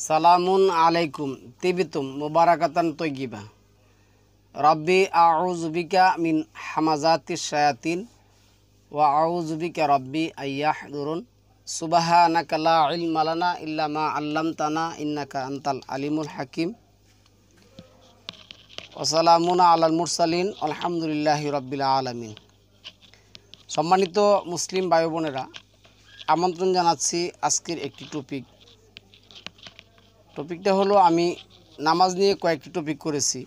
সালামুন আলাইকুম তিবিতুম মুবারাকাতান তৈয়িবা রাব্বি আউযু বিকা মিন হামাজাতিশ শায়াতিন ওয়া আউযু বিকা রাব্বি আইয়াহদুরুন সুবহানাকা লা ইলমা লানা ইল্লা মা আল্লামতানা ইন্নাকা আনতাল আলিমুল হাকিম ওয়া সালামুন আলাল মুরসালিন আলহামদুলিল্লাহি রাব্বিল আলামিন। সম্মানিত মুসলিম ভাই বোনেরা, আমন্ত্রণ জানাচ্ছি আজকের একটি টপিকটা হলো আমি নামাজ নিয়ে কয়েকটি টপিক করেছি।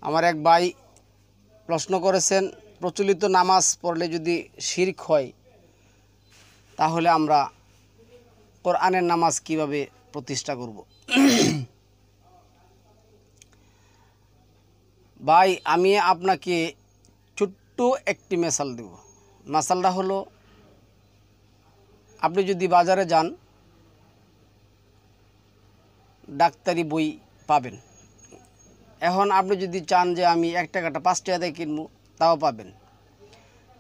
আমার এক ভাই প্রশ্ন করেছেন, প্রচলিত নামাজ পড়লে যদি শিরক হয় তাহলে আমরা কোরআনের নামাজ কিভাবে প্রতিষ্ঠা করব। ভাই, আমি আপনাকে ছোট্ট একটি মেসাল দেব। মেসালটা হলো, আপনি যদি বাজারে যান ডাক্তারি বই পাবেন। এখন আপনি যদি চান যে আমি 1 টাকাটা 5 টাকা দিয়ে কিনবো, তাও পাবেন।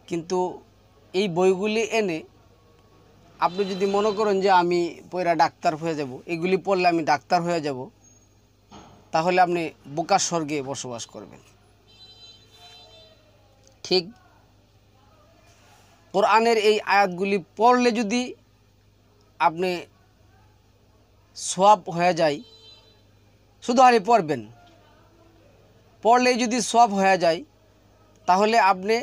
কিন্তু এই বইগুলি এনে আপনি যদি মনে করেন যে আমি পড়া ডাক্তার হয়ে যাব, এগুলি পড়লে আমি ডাক্তার হয়ে যাব, তাহলে আপনি বোকার স্বর্গে বসবাস করবেন। ঠিক কোরআনের এই আয়াতগুলি পড়লে যদি আপনি সওয়াব হয়ে যায়, শুধু আপনি পড়বেন, পড়লেই যদি সওয়াব হয়ে যায় তাহলে আপনি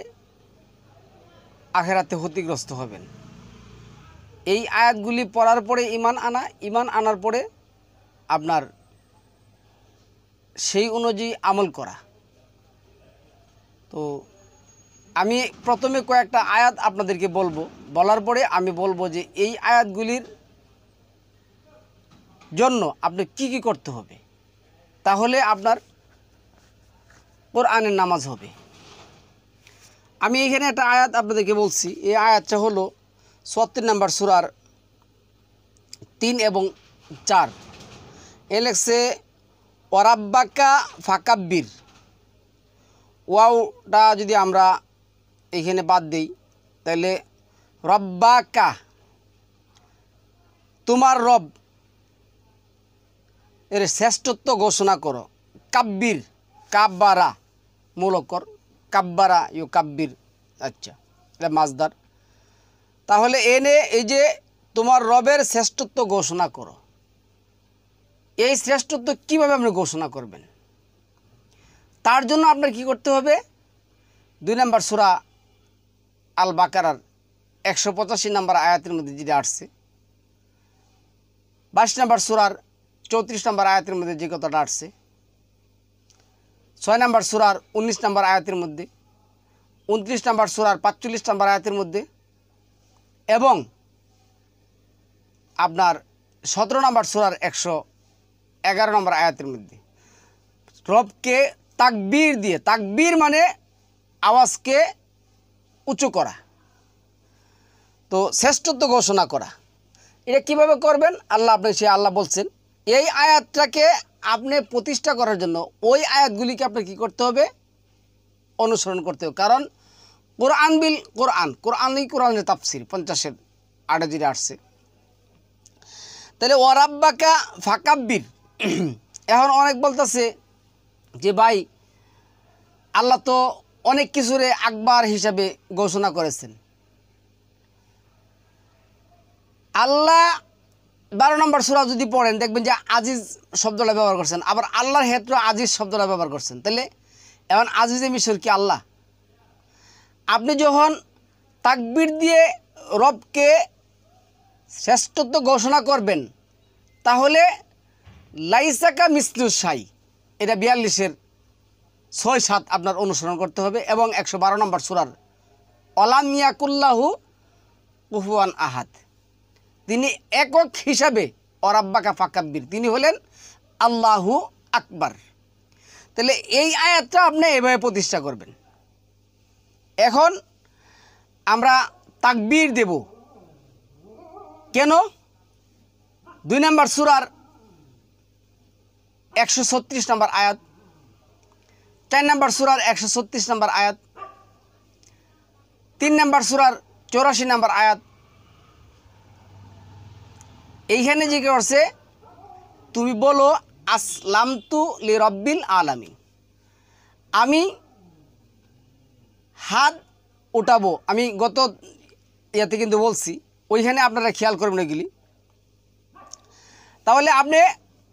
আখিরাতে ক্ষতিগ্রস্ত হবেন। এই আয়াতগুলি পড়ার পরে ঈমান আনার পরে আপনার সেই অনুযায়ী আমল করা। তো আমি প্রথমে কয়েকটা আয়াত আপনাদেরকে বলার পরে আমি বলবো যে এই আয়াতগুলির জন্য আপনি কি কি করতে হবে, তাহলে আপনার কোরআনের নামাজ হবে। আমি এখানে একটা আয়াত আপনাদেরকে বলছি। এই আয়াতটা হলো ৭৪ নম্বর সূরার 3 এবং 4। এ লেখছে ওয়ারাব্বাকা ফাকাব্বির। ওয়াওটা যদি আমরা এখানে বাদ দিই তাহলে রব্বাকা, তোমার রব এর শ্রেষ্ঠত্ব ঘোষণা করো। কাব্বির, কাব্বারা মূলকর, কাব্বারা ইউ কাব্বির। আচ্ছা, এটা মাজদার। তাহলে এনে এই যে তোমার রবের শ্রেষ্ঠত্ব ঘোষণা করো, এই শ্রেষ্ঠত্ব কীভাবে আপনি ঘোষণা করবেন? তার জন্য আপনার কি করতে হবে? 2 নম্বর সূরা আল বাকারার 185 নম্বর আয়াতের মধ্যে যেটা আসছে, 22 নম্বর সূরার 34 নম্বর আয়াতের মধ্যে যে কথাটা আসছে, 6 নম্বর সূরার 19 নম্বর আয়াতের মধ্যে, 29 নম্বর সূরার 45 নম্বর আয়াতের মধ্যে এবং আপনার 17 নম্বর সূরার 111 নম্বর আয়াতের মধ্যে রবকে তাকবীর দিয়ে, তাকবীর মানে আওয়াজকে উঁচু করা, তো শ্রেষ্ঠত্ব ঘোষণা করা। এটা কিভাবে করবেন? আল্লাহ বলছেন এই আয়াতটাকে আপনি প্রতিষ্ঠা করার জন্য ওই আয়াতগুলিকে আপনার কী করতে হবে? অনুসরণ করতে হবে। কারণ কোরআনের তাফসির 50-এর 8 যেটা আসছে। তাহলে ওয়ারাব্বাকা ফাকাব্বির। এখন অনেক বলতেছে যে ভাই, আল্লাহ তো অনেক কিছুরে আকবার হিসাবে ঘোষণা করেছেন। আল্লাহ 12 নম্বর সূরা যদি পড়েন দেখবেন যে আজিজ শব্দটা ব্যবহার করছেন, আবার আল্লাহর ক্ষেত্রে আজিজ শব্দটা ব্যবহার করছেন। তাহলে এখন আজিজে মিশর কি আল্লাহ? আপনি যখন তাকবীর দিয়ে রবকে শ্রেষ্ঠত্ব ঘোষণা করবেন তাহলে লাইসাকা মিসলু শাই, এটা 42-এর 6-7 আপনার অনুসরণ করতে হবে। এবং 112 নম্বর সূরার অলাম ইয়াকুল্লাহু কুফুয়ান আহাদ, তিনি একক হিসাবে ওয়ারাব্বাকা ফাকাব্বির, তিনি হলেন আল্লাহু আকবার। তাহলে এই আয়াতটা আপনি এভাবে প্রতিষ্ঠা করবেন। এখন আমরা তাকবীর দেব কেন? 2 নম্বর সূরার 136 নম্বর আয়াত, 4 নম্বর সূরার 136 নম্বর আয়াত, 3 নম্বর সূরার 84 নম্বর আয়াত, এইখানে যে করছে তুমি বলো আসলামতু লিরাব্বিল আলামিন, আমি হাত উঠাবো। আমি গত ইয়াতে কিন্তু বলছি, ওইখানে আপনারা খেয়াল করবেন এগুলি। তাহলে আপনি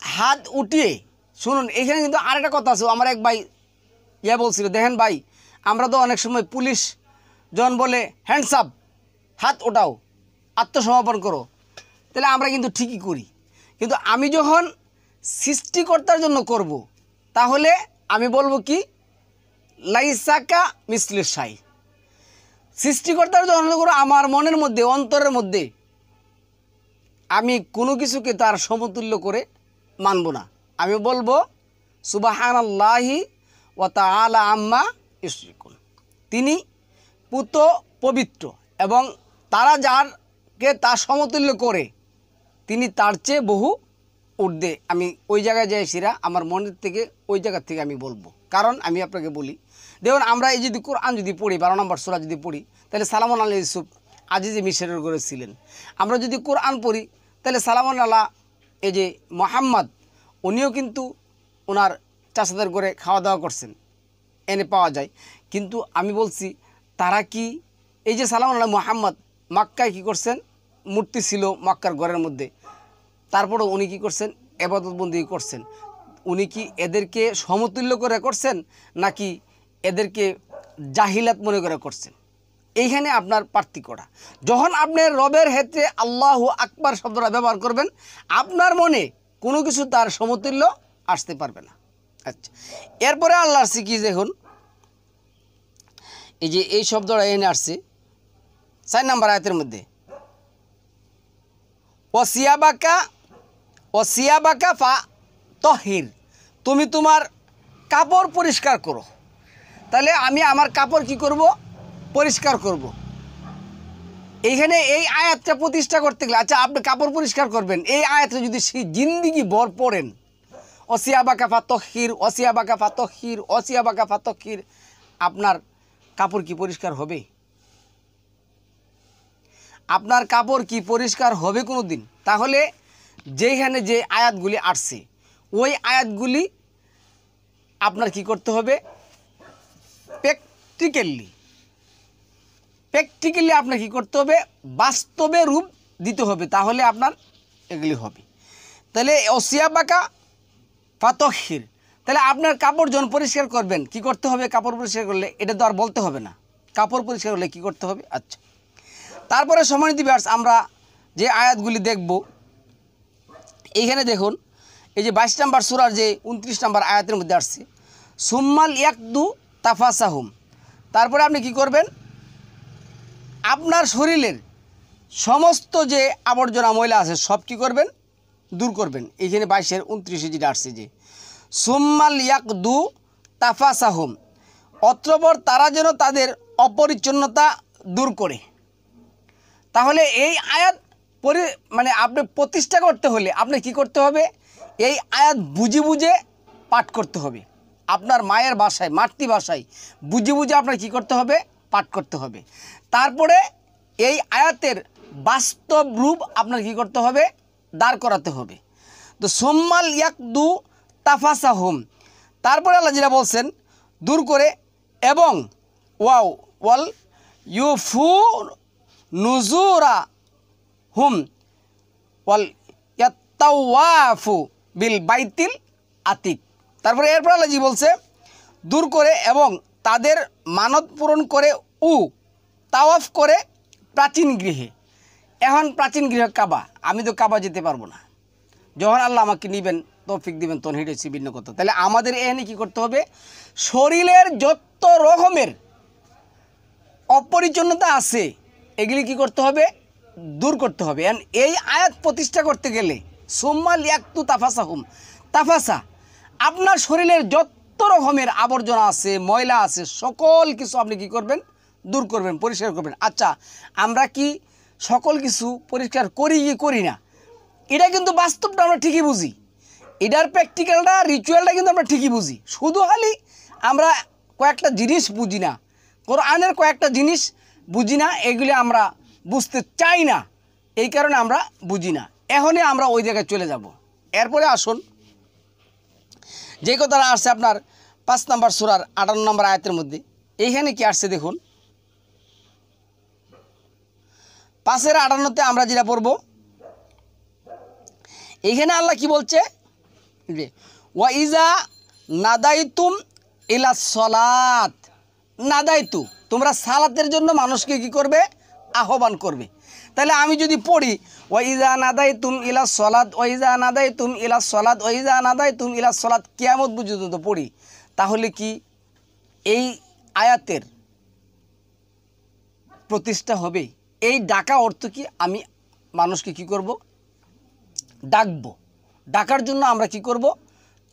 হাত উঠিয়ে শুনুন, এখানে কিন্তু আরেকটা কথা আছে। আমার এক ভাই বলছিল, দেখেন ভাই, আমরা তো অনেক সময় পুলিশ যখন বলে হ্যান্ডস আপ, হাত ওঠাও, আত্মসমর্পণ করো, তাহলে আমরা কিন্তু ঠিকই করি। কিন্তু আমি যখন সৃষ্টিকর্তার জন্য করব, তাহলে আমি বলবো কি লাইসাকা মিসলির সাই। সৃষ্টিকর্তার জন্য করো, আমার মনের মধ্যে, অন্তরের মধ্যে আমি কোনো কিছুকে তার সমতুল্য করে মানব না। আমি বলবো সুবহানাল্লাহি ওয়া তাআলা আম্মা ইউশরিকুন, তিনি পুত পবিত্র, এবং তারা যারকে তার সমতুল্য করে তিনি তার চেয়ে বহু ঊর্ধ্বে। আমি ওই জায়গায় যাই সেরা আমার মনের থেকে, ওই জায়গার থেকে আমি বলবো। কারণ আমি আপনাকে বলি, দেখুন আমরা এই যদি কোরআন যদি পড়ি, 12 নম্বর সূরা যদি পড়ি, তাহলে সালামুন আলা ইউসুফ আজিজে মিশরের ঘরে ছিলেন। আমরা যদি কোরআন পড়ি, তাহলে সালামুন আলা এই যে মুহাম্মদ, উনিও কিন্তু ওনার চাচাদের ঘরে খাওয়া দাওয়া করছেন, এনে পাওয়া যায়। কিন্তু আমি বলছি, তারা কি এই যে সালামুন আলা মুহাম্মদ মক্কায় কী করছেন, মূর্তি ছিল মক্কার ঘরের মধ্যে, তারপরেও উনি কী করছেন, ইবাদতবন্দি করছেন। উনি কি এদেরকে সমতুল্য করে করছেন, নাকি এদেরকে জাহিলাত মনে করে করছেন? এইখানে আপনার পার্থক্যটা। যখন আপনি রবের ক্ষেত্রে আল্লাহু আকবার শব্দটা ব্যবহার করবেন, আপনার মনে কোনো কিছু তার সমতুল্য আসতে পারবে না। আচ্ছা, এরপরে আল্লাহ আসছে কি, দেখুন এই যে এই শব্দটা এনে আসছে 4 নম্বর আয়াতের মধ্যে, ওয়াসিয়াবাকা ফা তহির, তুমি তোমার কাপড় পরিষ্কার করো। তাহলে আমি আমার কাপড় কি করব, পরিষ্কার করব। এইখানে এই আয়াতটা প্রতিষ্ঠা করতে গেলে, আচ্ছা আপনি কাপড় পরিষ্কার করবেন, এই আয়াতটা যদি জিন্দিগি ভর পড়েন, অসিয়াবাকা ফা তহির, অসিয়াবাকা ফা তহির, অসিয়াবাকা ফা তহির, আপনার কাপড় কি পরিষ্কার হবে? আপনার কাপড় কি পরিষ্কার হবে কোনো দিন? তাহলে যেখানে যে আয়াতগুলি আসছে, ওই আয়াতগুলি আপনার কি করতে হবে, প্র্যাকটিক্যালি আপনার কি করতে হবে, বাস্তবে রূপ দিতে হবে, তাহলে আপনার এগুলি হবে। তাহলে ওসিয়াবাকা ফাতহির, তাহলে আপনার কাপড় যখন পরিষ্কার করবেন কি করতে হবে? কাপড় পরিষ্কার করলে এটা তো আর বলতে হবে না, কাপড় পরিষ্কার করলে কি করতে হবে। আচ্ছা, তারপরে সম্মানিত ভিউয়ার্স, আমরা যে আয়াতগুলি দেখব, এইখানে দেখুন এই যে 22 নম্বর সূরার যে 29 নম্বর আয়াতের মধ্যে আসছে, সুম্মাল ইয়াকদু তাফাসাহুম। তারপরে আপনি কি করবেন, আপনার শরীরের সমস্ত যে আবর্জনা ময়লা আছে সব কি করবেন, দূর করবেন। এইখানে 22-29 যেটা আসছে যে সুম্মাল ইয়াকদু তাফাসাহুম, অতঃপর তারা যেন তাদের অপরিচ্ছন্নতা দূর করে। তাহলে এই আয়াত মানে আপনি প্রতিষ্ঠা করতে হলে আপনি কি করতে হবে, এই আয়াত বুঝে বুঝে পাঠ করতে হবে। আপনার মায়ের ভাষায়, মাতৃভাষায় বুঝে বুঝে আপনার কি করতে হবে, পাঠ করতে হবে। তারপরে এই আয়াতের বাস্তব রূপ আপনার কি করতে হবে, দাঁড় করাতে হবে। তো সুম্মাল ইয়াকদু তাফাসাহুম, তারপরে আল্লাহ যেটা বলছেন দূর করে, এবং ওয়াল ইউফু নুজুরা হুম ওয়াল ইয়াত্তাওয়াফু বিল বাইতিল আতিক। তারপরে এরপর আল্লাহ জি বলছে দূর করে এবং তাদের মানত পূরণ করে তাওয়াফ করে প্রাচীন গৃহে। এখন প্রাচীন গৃহ কাবা, আমি তো কাবা যেতে পারবো না, যখন আল্লাহ আমাকে নেবেন তৌফিক দিবেন তখন হেঁটেছি ভিন্ন কথা। তাহলে আমাদের এখানে কী করতে হবে, শরীরের যত রকমের অপরিচ্ছন্নতা আছে এগুলি কি করতে হবে, দূর করতে হবে। এই আয়াত প্রতিষ্ঠা করতে গেলে সুম্মাল ইয়াকতু তাফাসাহুম, তাফাসা আপনার শরীরের যত রকমের আবর্জনা আছে, ময়লা আছে, সকল কিছু আপনি কি করবেন, দূর করবেন, পরিষ্কার করবেন। আচ্ছা, আমরা কি সকল কিছু পরিষ্কার করি কি করি না? এটা কিন্তু বাস্তবটা আমরা ঠিকই বুঝি, এটার প্র্যাকটিক্যালটা, রিচুয়ালটা কিন্তু আমরা ঠিকই বুঝি, শুধু খালি আমরা কয়েকটা জিনিস বুঝি না, কোরআনের কয়েকটা জিনিস বুঝি না, এগুলি আমরা বুঝতে চাই না, এই কারণে আমরা বুঝি না। এখনই আমরা ওই জায়গায় চলে যাব। এরপরে আসুন, যে কথাটা আসছে আপনার 5 নম্বর সূরার 58 নম্বর আয়াতের মধ্যে, এইখানে কি আসছে দেখুন। 5-এর 58-তে আমরা যেটা পড়ব, এইখানে আল্লাহ কি বলছে যে ওয়া ইজা নাদাইতুম ইলা সলাত, নাদাইতু, তোমরা সালাতের জন্য মানুষকে কি করবে? আহ্বান করবে। তাহলে আমি যদি পড়ি ওয়া ইজা নাদাইতুম ইলা সলাত, ওয়া ইজা নাদাইতুম ইলা সলাত, ওয়া ইজা নাদাইতুম ইলা সলাত, কিয়ামত পর্যন্ত পড়ি, তাহলে কি এই আয়াতের প্রতিষ্ঠা হবে? এই ডাকা অর্থ কি? আমি মানুষকে কি করব? ডাকবো। ডাকার জন্য আমরা কি করব?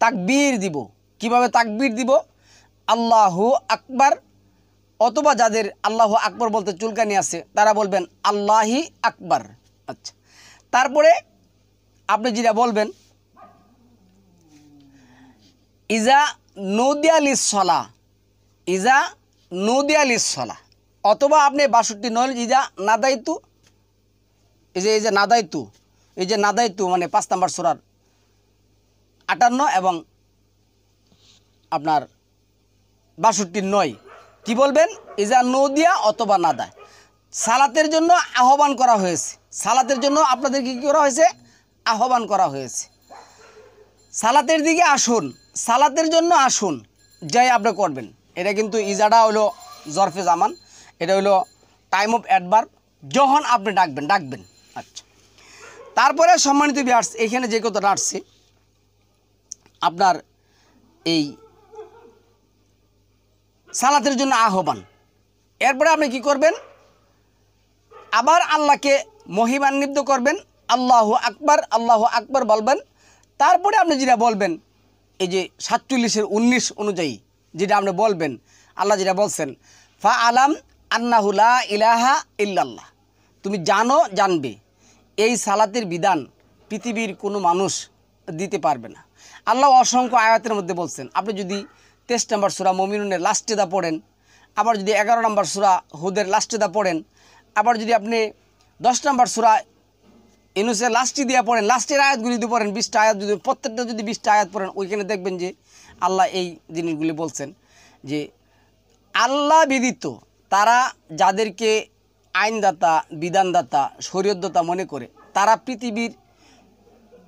তাকবীর দিব। কিভাবে তাকবীর দিব? আল্লাহু আকবার, অথবা যাদের আল্লাহু আকবার বলতে চুলকানি আছে তারা বলবেন আল্লাহি আকবার। আচ্ছা, তারপরে আপনি যেটা বলবেন ইজা নদিয়া লিস সলা, ইজা নদিয়া লিস সলা, অথবা আপনি 62 নল ইজা নাদাইতু, এই যে নাদাইতু, এই যে নাদাইতু মানে 5 নম্বর সূরার 58 এবং আপনার 62 নয়, কি বলবেন? ইজা নদিয়া অথবা নাদা, সালাতের জন্য আহ্বান করা হয়েছে। সালাতের জন্য আপনাদের কি করা হয়েছে? আহ্বান করা হয়েছে। সালাতের দিকে আসুন, সালাতের জন্য আসুন, যাই আপনি করবেন। এটা কিন্তু ইজাটা হলো জরফে জামান, এটা হলো টাইম অফ অ্যাডভার্ব, যখন আপনি ডাকবেন। আচ্ছা, তারপরে সম্মানিত ভিউয়ার্স, এখানে যে কথাটা আসছে আপনার এই সালাতের জন্য আহ্বান, এরপরে আপনি কি করবেন? আবার আল্লাহকে মহিমান্বিত করবেন, আল্লাহু আকবার বলবেন। তারপরে আপনি যেটা বলবেন, এই যে 47-এর 19 অনুযায়ী যেটা আপনি বলবেন, আল্লাহ যেটা বলছেন ফা আলাম আন্নাহু লা ইলাহা ইল্লাল্লাহ, তুমি জানবে এই সালাতের বিধান পৃথিবীর কোনো মানুষ দিতে পারবে না। আল্লাহ অসংখ্য আয়াতের মধ্যে বলছেন। আপনি যদি 23 নম্বর সূরা মুমিনুনের লাস্টে দা পড়েন, আবার যদি 11 নম্বর সূরা হুদের লাস্টে দা পড়েন, আবার যদি আপনি 10 নম্বর সূরা ইউনূসের লাস্টে দিয়ে পড়েন, লাস্টের আয়াতগুলি যদি পড়েন, 20টা আয়াত যদি প্রত্যেকটা যদি 20টা আয়াত পড়েন, ওইখানে দেখবেন যে আল্লাহ এই জিনিসগুলি বলছেন যে আল্লাহ ব্যতীত তারা যাদেরকে আইনদাতা, বিধানদাতা, শরীয়তদাতা মনে করে, তারা পৃথিবীর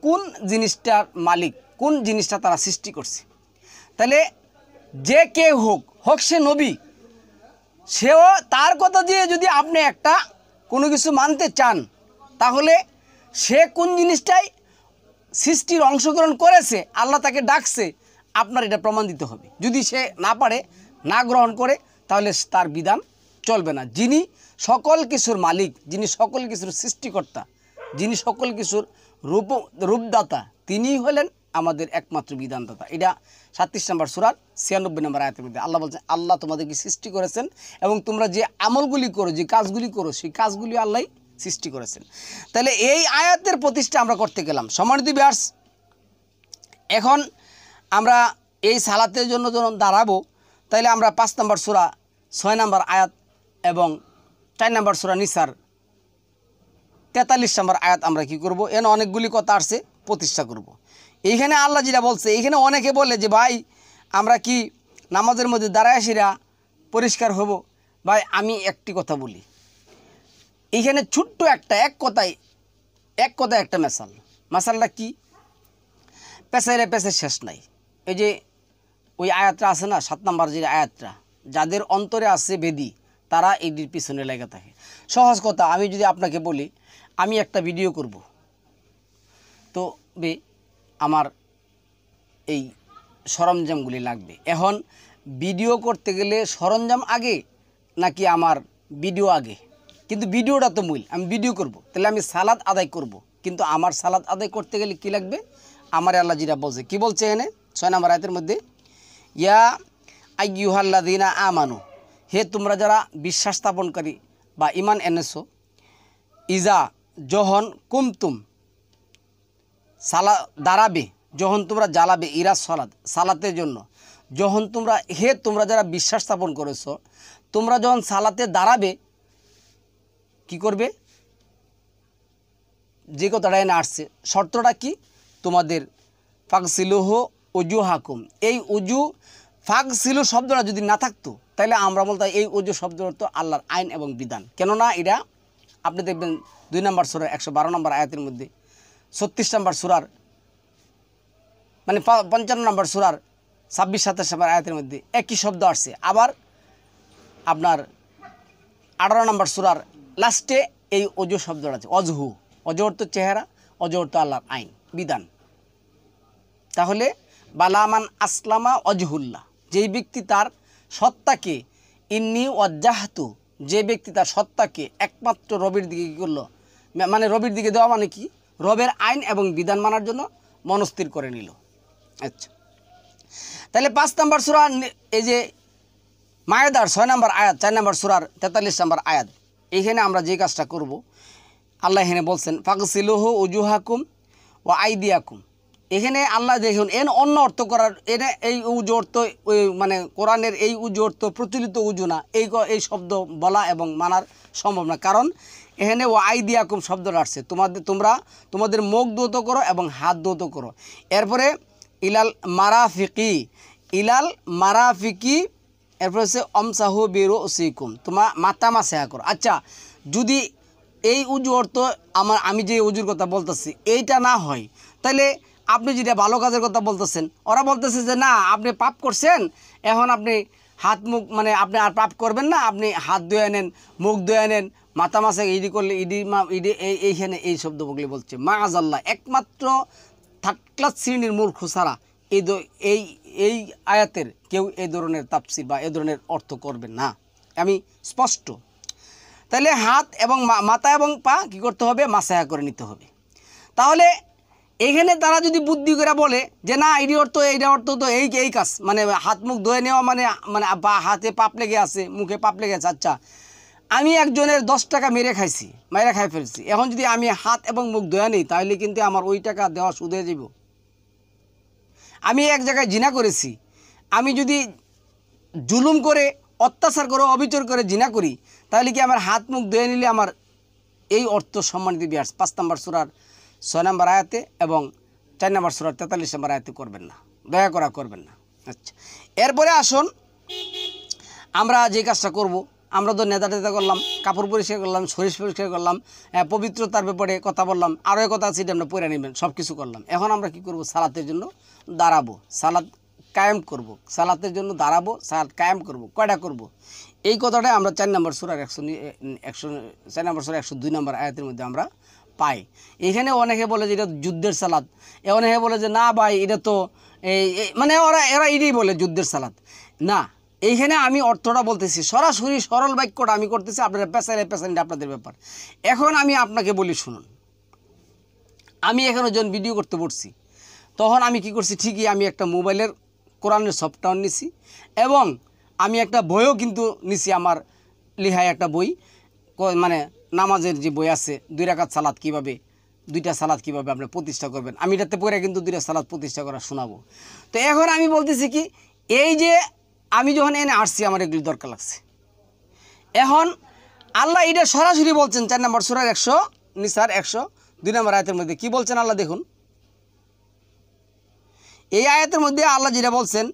কোন জিনিসটার মালিক, কোন জিনিসটা তারা সৃষ্টি করছে। তাহলে যে কে হোক সে নবী, সেও তার কথা দিয়ে যদি আপনি একটা কোনো কিছু মানতে চান, তাহলে সে কোন জিনিসটাই সৃষ্টির অংশগ্রহণ করেছে, আল্লাহ তাকে ডাকছে, আপনার এটা প্রমাণ দিতে হবে। যদি সে না পারে, না গ্রহণ করে, তাহলে তার বিধান চলবে না। যিনি সকল কিছুর মালিক, যিনি সকল কিছুর সৃষ্টিকর্তা, যিনি সকল কিছুর রূপদাতা, তিনিই হলেন আমাদের একমাত্র বিধানদাতা। এটা 37 নম্বর সূরার 96 নম্বর আয়াতের মধ্যে আল্লাহ বলছেন, আল্লাহ তোমাদেরকে সৃষ্টি করেছেন এবং তোমরা যে আমলগুলি করো, যে কাজগুলি করো, সেই কাজগুলি আল্লাহই সৃষ্টি করেছেন। তাহলে এই আয়াতের প্রতিষ্ঠা আমরা করতে গেলাম। সম্মানিত ভিউয়ার্স, এখন আমরা এই সালাতের জন্য যখন দাঁড়াবো, তাহলে আমরা 5 নম্বর সূরা 6 নম্বর আয়াত এবং 4 নম্বর সূরা নিসার 43 নম্বর আয়াত আমরা কি করব? এখানে অনেকগুলি কথা আসছে, প্রতিষ্ঠা করব। এইখানে আল্লাহ যেটা বলছে, এইখানে অনেকে বলে যে ভাই আমরা কি নামাজের মধ্যে দাঁড়ায় আসিরা পরিষ্কার হব? ভাই আমি একটি কথা বলি, এইখানে ছোট্ট এক কথায় একটা মাসালটা কি? পেঁচাইলে শেষ নাই। এই যে ওই আয়াতটা আছে না, 7 নম্বর যে আয়াতটা, যাদের অন্তরে আছে বেদি, তারা এইটির পিছনে লেগে থাকে। সহজ কথা, আমি যদি আপনাকে বলি আমি একটা ভিডিও করব, তো আমার এই সরঞ্জামগুলি লাগবে। এখন ভিডিও করতে গেলে সরঞ্জাম আগে নাকি আমার ভিডিও আগে? কিন্তু ভিডিওটা তো মূল, আমি ভিডিও করব, তাহলে আমি সালাত আদায় করব। কিন্তু আমার সালাত আদায় করতে গেলে কি লাগবে? আমার আল্লাহ যেটা বলছে, কি বলছে এখানে 6 নম্বর আয়াতের মধ্যে, ইয়া আইয়ুহাল্লাযীনা আমানু, হে তোমরা যারা বিশ্বাস স্থাপনকারী বা ঈমান এনেছো, ইজা যখন কুমতুম দাঁড়াবে, যখন তোমরা জ্বালাবে, ইরা সালাতের জন্য, যখন তোমরা যারা বিশ্বাস স্থাপন করেছো, তোমরা যখন সালাতে দাঁড়াবে, কি করবে? যে কথাটা এনে আসছে, শর্তটা কি? তোমাদের ফাগসিলুহ উজুহাকুম, এই উজু ফাগসিলু শব্দটা যদি না থাকতো তাহলে আমরা বলতাম এই উজু শব্দের অর্থ আল্লাহর আইন এবং বিধান। কেননা এটা আপনি দেখবেন 2 নম্বর সূরার 112 নম্বর আয়াতের মধ্যে, 36 নম্বর সূরার মানে 55 নম্বর সূরার 26-27 নম্বর আয়াতের মধ্যে একই শব্দ আসছে। আবার আপনার 18 নম্বর সূরার লাস্টে এই অজু শব্দটা আছে, অজহু, অজু অর্থ চেহারা, অজু অর্থ আল্লাহর আইন বিধান। তাহলে বালামান আসলামা অজহুল্লাহ, যেই ব্যক্তি তার সত্তাকে, ইন্নি ওয়াজ্জাহতু, যে ব্যক্তি তার সত্তাকে একমাত্র রবের দিকে কী করলো, মানে রবের দিকে দেওয়া মানে কি, রবের আইন এবং বিধান মানার জন্য মনস্থির করে নিল। আচ্ছা, তাহলে 5 নম্বর সূরা, এই যে মায়েদার 6 নম্বর আয়াত, 4 নম্বর সূরার 43 নম্বর আয়াত, এইখানে আমরা যে কাজটা করব, আল্লাহ এখানে বলছেন ফাগসিলুহু উজুহাকুম ওয়া আইদিয়াকুম। এখানে আল্লাহ দেখুন অন্য অর্থ করার, এনে এই উজু অর্থ মানে কোরআনের এই উজু অর্থ প্রচলিত উজু না, এই শব্দ বলা এবং মানার সম্ভব না। কারণ এখানে ও আইদিয়াকুম শব্দটা আসছে, তোমাদের মুখ দ্রুত করো এবং হাত দ্রুত করো। এরপরে ইলাল মারাফিকি, এরপরে হচ্ছে অমসাহু বিরুসিকুম, তোমার মাথা মাসেহা করো। আচ্ছা, যদি এই উজু অর্থ আমি যে উজুর কথা বলতেছি এইটা না হয়, তাহলে আপনি যেটা ভালো কাজের কথা বলতেছেন, ওরা বলতেছে যে না আপনি পাপ করছেন, এখন আপনি হাত মুখ মানে আপনি আর পাপ করবেন না, আপনি হাত ধুয়ে নেন, মুখ ধুয়ে নেন, মাথা মাসে ইডি করলে এইখানে এই শব্দগুলি বলছে মাআযাল্লাহ। একমাত্র থার্ড ক্লাস শ্রেণীর মূর্খ ছাড়া এই আয়াতের কেউ এই ধরনের তাফসীর বা এই ধরনের অর্থ করবে না, আমি স্পষ্ট। তাহলে হাত এবং মাথা এবং পা কী করতে হবে, মাসায়া করে নিতে হবে। তাহলে এইখানে তারা যদি বুদ্ধি করে বলে যে না এইটা অর্থ তো এই কাজ, মানে হাত মুখ ধুয়ে নেওয়া মানে হাতে পাপ লেগে আছে, মুখে পাপ লেগে আছে। আচ্ছা, আমি একজনের 10 টাকা মেরে খাই ফেলছি, এখন যদি আমি হাত এবং মুখ ধুয়ে নিই তাহলে কিন্তু আমার ওই টাকা দেওয়া সুদ হয়ে যাব। আমি এক জায়গায় জিনা করেছি, আমি যদি জুলুম করে, অত্যাচার করে, অবিচার করে জিনা করি, তাহলে কি আমার হাত মুখ ধুয়ে নিলে আমার এই অর্থ সম্মানিত বিয়ার্স 5 নম্বর সূরার 6 নম্বর আয়াতে এবং 4 নম্বর সূরার 43 নম্বর আয়াতে করবেন না, দয়া করা করবেন না। আচ্ছা, এরপরে আসুন আমরা যে কাজটা করব, আমরা তো নেতা করলাম, কাপড় পরিষ্কার করলাম, শরীর পরিষ্কার করলাম, পবিত্রতার ব্যাপারে কথা বললাম, আরও কথা আছে এটা আমরা পড়ে নেবেন, সব কিছু করলাম। এখন আমরা কি করব, সালাতের জন্য দাঁড়াবো, সালাত কায়েম করব, সালাতের জন্য দাঁড়াবো, সালাত কায়েম করব। কয়টা করব, এই কথাটাই আমরা 4 নম্বর সূরার 102 নম্বর আয়াতের মধ্যে আমরা পাই। এখানে অনেকে বলে যে এটা যুদ্ধের সালাত, অনেকে বলে যে না ভাই এটা তো মানে এরা এটাই বলে যুদ্ধের সালাত। না, এইখানে আমি অর্থটা বলতেছি, সরাসরি সরল বাক্যটা আমি করতেছি, আপনারা পেছালে আপনাদের ব্যাপার। এখন আমি আপনাকে বলি শুনুন, আমি এখানে যখন ভিডিও করতে পড়ছি তখন আমি কি করছি, ঠিকই আমি একটা মোবাইলের কোরআনের সফটওয়্যার নিছি এবং আমি একটা বইও কিন্তু নিছি, আমার লেহায় একটা বই, মানে নামাজের যে বই আছে, 2 রাকাত সালাত কীভাবে, 2টা সালাত কীভাবে আপনি প্রতিষ্ঠা করবেন, আমি এটাতে পড়ে কিন্তু 2টা সালাত প্রতিষ্ঠা করা শোনাবো। তো এখন আমি বলতেছি কি, এই যে আমি যখন এনে আসছি আমার এগুলি দরকার লাগছে। এখন আল্লাহ এটা সরাসরি বলছেন 4 নম্বর সূরার 100 নিসার 102 নম্বর আয়াতের মধ্যে কি বলছেন আল্লাহ দেখুন। এই আয়াতের মধ্যে আল্লাহ যেটা বলছেন,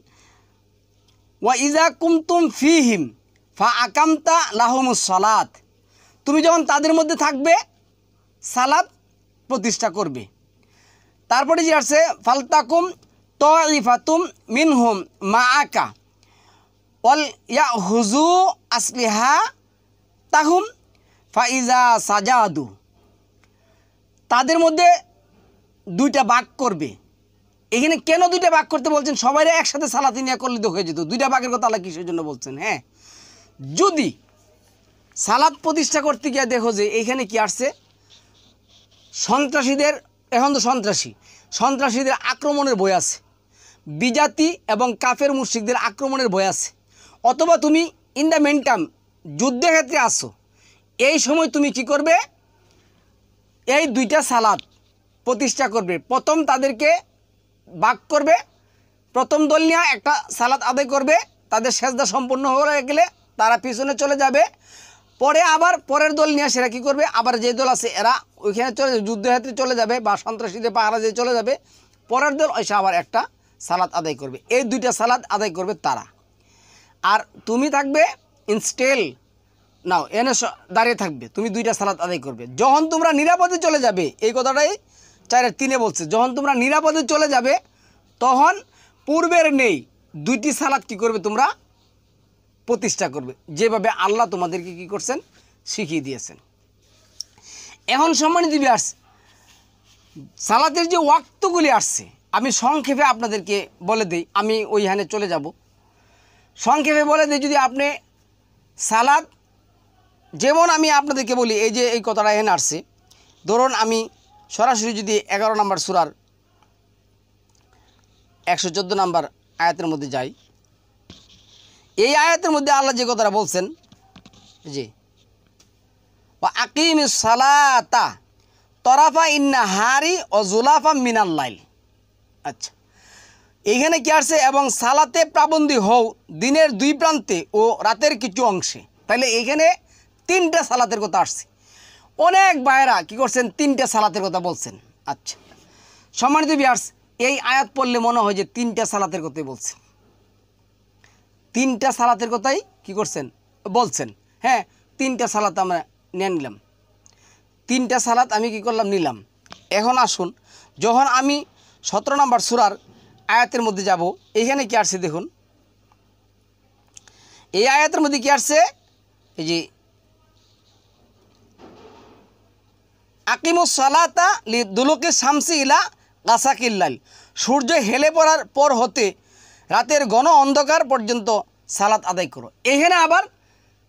ওয়া ইজা কুমতুম ফিহিম ফা আকামতা লাহুমুস সালাত, তুমি যখন তাদের মধ্যে থাকবে সালাত প্রতিষ্ঠা করবে। তারপরে যে আসছে ফালতাকুম তাইফাতুম মিনহুম মাআকা ওয়াল ইয়াহুজু আসলিহা তাহুম ফাইজা সাজাদু, তাদের মধ্যে 2টা ভাগ করবে। এখানে কেন 2টা ভাগ করতে বলছেন, সবাই একসাথে সালাতে নিয়ে করলে তো হয়ে যেত, 2টা ভাগের কথা আল্লাহ কিসের জন্য বলছেন? হ্যাঁ, যদি সালাত প্রতিষ্ঠা করতে গিয়ে দেখো যে এখানে কি আসছে, সন্ত্রাসীদের, এখন তো সন্ত্রাসীদের আক্রমণের ভয় আছে, বিজাতি এবং কাফের মুশরিকদের আক্রমণের ভয় আছে, অথবা তুমি ইন দ্য মেনটাইম যুদ্ধের ক্ষেত্রে আসো, এই সময় তুমি কি করবে, এই 2টা সালাত প্রতিষ্ঠা করবে। প্রথম তাদেরকে ভাগ করবে, প্রথম দল নিয়ে একটা সালাত আদায় করবে, তাদের সেজদা সম্পূর্ণ হয়ে গেলে তারা পিছনে চলে যাবে, পরে আবার পরের দল নিয়ে সেরা কী করবে, আবার যে দল আছে এরা ওইখানে যুদ্ধক্ষেত্রে চলে যাবে বা সন্ত্রাসীদের পাহারা দিয়ে চলে যাবে, পরের দল এসে আবার একটা সালাত আদায় করবে। এই দুইটা সালাত আদায় করবে তারা। আর তুমি থাকবে ইনস্টেল নাও এনে দাঁড়িয়ে থাকবে, তুমি দুইটা সালাত আদায় করবে। যখন তোমরা নিরাপদে চলে যাবে, এই কথাটাই 4-3 বলছে, যখন তোমরা নিরাপদে চলে যাবে তখন পূর্বের নেই দুইটি সালাত কী করবে, তোমরা প্রতিষ্ঠা করবে, যেভাবে আল্লাহ তোমাদেরকে কী করছেন, শিখিয়ে দিয়েছেন। এখন সম্মানিত ভিউয়ার্স, সালাতের যে ওয়াক্তগুলি আসছে আমি সংক্ষেপে আপনাদেরকে বলে দিই, আমি ওইখানে চলে যাব। সংক্ষেপে বলে দিই, যদি আপনি সালাত, যেমন আমি আপনাদেরকে বলি, এই যে এই কথাটা এখানে আসছে, ধরুন আমি সরাসরি যদি 11 নম্বর সূরার 114 নম্বর আয়াতের মধ্যে যাই, এই আয়াতের মধ্যে আল্লাহ যে কথাটা বলছেন, জি বা আকিমিস সালাতা তরাফা ইন্নাহারি ও জুলাফা মিনাল লাইল। আচ্ছা, এইখানে কি আসছে, এবং সালাতে পাবন্দী হও দিনের 2 প্রান্তে ও রাতের কিছু অংশে। তাহলে এইখানে 3টা সালাতের কথা আসছে। অনেক ভাইয়েরা কী করছেন, 3টা সালাতের কথা বলছেন। আচ্ছা সম্মানিত ভিউয়ার্স, এই আয়াত পড়লে মনে হয় যে 3টা সালাতের কথাই বলছেন, 3টা সালাতের কথাই কী করছেন, বলছেন। হ্যাঁ, 3টা সালাত আমরা নিয়ে নিলাম, 3টা সালাত আমি কি করলাম, নিলাম। এখন আসুন, যখন আমি 17 নম্বর সূরার আয়াতের মধ্যে যাব, এইখানে কি আসছে দেখুন, এই আয়াতের মধ্যে কি আসছে, এই যে আকিমুস সালাতা লিদুলুকি শামসি ইলা গাসাকিল লাইল, সূর্য হেলে পড়ার পর হতে রাতের ঘন অন্ধকার পর্যন্ত সালাত আদায় করো। এখানে আবার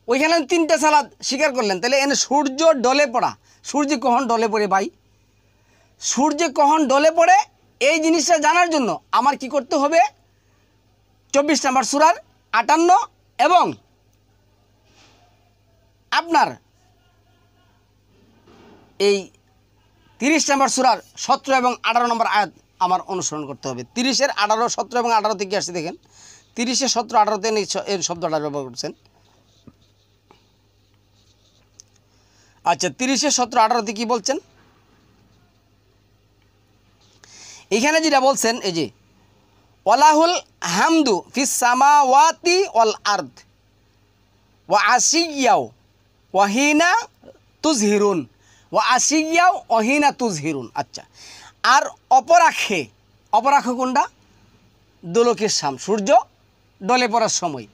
ওইখানে 3টা সালাত স্বীকার করলেন, তাহলে এখানে সূর্য ডলে পড়া, সূর্য কখন ডলে পড়ে ভাই, সূর্য কখন ডলে পড়ে এই জিনিসটা জানার জন্য আমার কি করতে হবে, 24 নম্বর সূরার 58 এবং আপনার এই 30 নম্বর সূরার 17 এবং 18 নম্বর আয়াত আমার অনুসরণ করতে হবে। 30-এর 18, 17 এবং 18 থেকে আসছে দেখেন, 30-এর 17, 18-তে এর শব্দটা ব্যবহার করছেন। আচ্ছা, 30-এর 17, 18-তে কী বলছেন, এইখানে যেটা বলছেন, এই যে ওয়ালাহুল হামদু ফিস সামাওয়াতি ওয়াল আরদ ওয়া আশিয়াও ওয়াহিনা তুজহিরুন, ওয়া আশিয়াও ওয়াহিনা তুজহিরুন। আচ্ছা, আর অপরাখে, অপরাখ কোনটা, দোলকের শাম, সূর্য ডলে পড়ার সময়,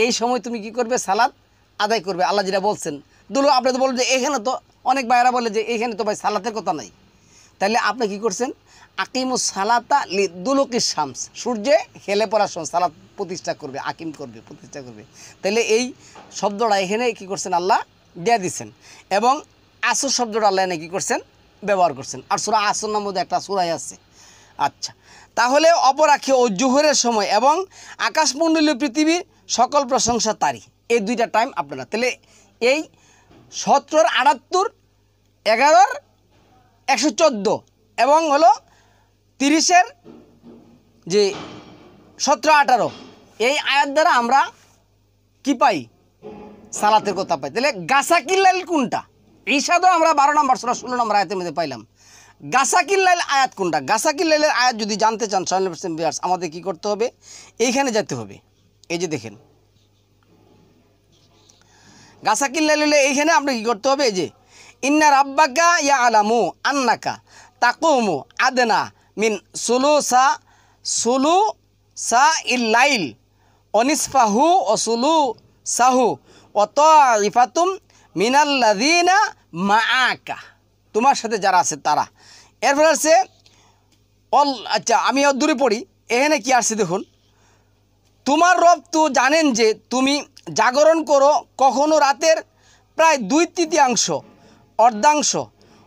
এই সময় তুমি কি করবে, সালাত আদায় করবে। আল্লাহ যেটা বলছেন, দুলো আপনি তো বলবেন যে এখানে তো, অনেক ভাইয়েরা বলে যে এখানে তো ভাই সালাতের কথা নাই, তাহলে আপনি কি করছেন, আকিমুস সালাতা লিদুলুকি শামস, সূর্যে হেলে পড়ার সময় সালাত প্রতিষ্ঠা করবে, আকিম করবে, প্রতিষ্ঠা করবে। তাহলে এই শব্দটা এখানে কি করছেন, আল্লাহ দিয়ে দিচ্ছেন, এবং আসর শব্দটা আল্লাহ এনে কী করছেন, ব্যবহার করছেন। আর সূরা আসর নামের মধ্যে একটা সূরাই আছে। আচ্ছা, তাহলে অপরাখে ও জোহরের সময় এবং আকাশমণ্ডলীয় পৃথিবীর সকল প্রশংসা তারই, এই 2টা টাইম আপনারা, তাহলে এই 17-র 78, 11-র 114 এবং হলো 30-এর যে 17-18 এই আয়াত দ্বারা আমরা কি পাই, সালাতের কথা পাই। তাহলে গাসাকিল লাইল কোনটা, ঈশা তো আমরা 12 নম্বর সূরা 16 নম্বর আয়াতের মধ্যে পাইলাম। গাসাকিল লাইল আয়াত কোনটা, গাসাকিল লাইলের আয়াত যদি জানতে চান আমাদের কি করতে হবে, এইখানে যেতে হবে। এই যে দেখেন গাসাকিল লাইল, এইখানে আপনি কি করতে হবে, এই যে ইন্না রাব্বাকা ইয়ালামু আন্নাকা তাকুমু আদনা মিন সুলুসা ইল্লাইল অনিসফাহু ও সুলুসাহু ও তাইফাতুম মিনাল্লাযিনা মাআকা, তোমার সাথে যারা আছে তারা। এরপর আছে অল, আচ্ছা আমি দূরে পড়ি, এখানে কি আসছে দেখুন, তোমার রব তো জানেন যে তুমি জাগরণ করো কখনো রাতের প্রায় 2/3 অর্ধাংশ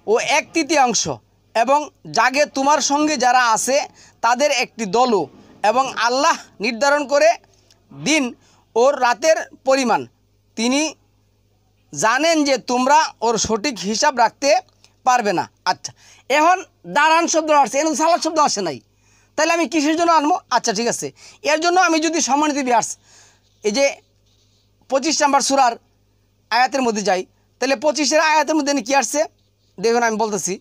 ও 1/3 এবং জাগে তোমার সঙ্গে যারা আছে তাদের একটি দলও, এবং আল্লাহ নির্ধারণ করে দিন ওর রাতের পরিমাণ, তিনি জানেন যে তোমরা ওর সঠিক হিসাব রাখতে পারবে না। আচ্ছা, এখন দাঁড়ান শব্দ আসছে, এখন সালাত শব্দ আসে নাই, তাহলে আমি কিসের জন্য আনবো? আচ্ছা ঠিক আছে, এর জন্য আমি যদি সম্মানিত ভিউয়ার্স এই যে 25 নম্বর সূরার আয়াতের মধ্যে যাই, তাহলে 25 আয়াতের মধ্যে কি আসছে দেখুন, আমি বলতেছি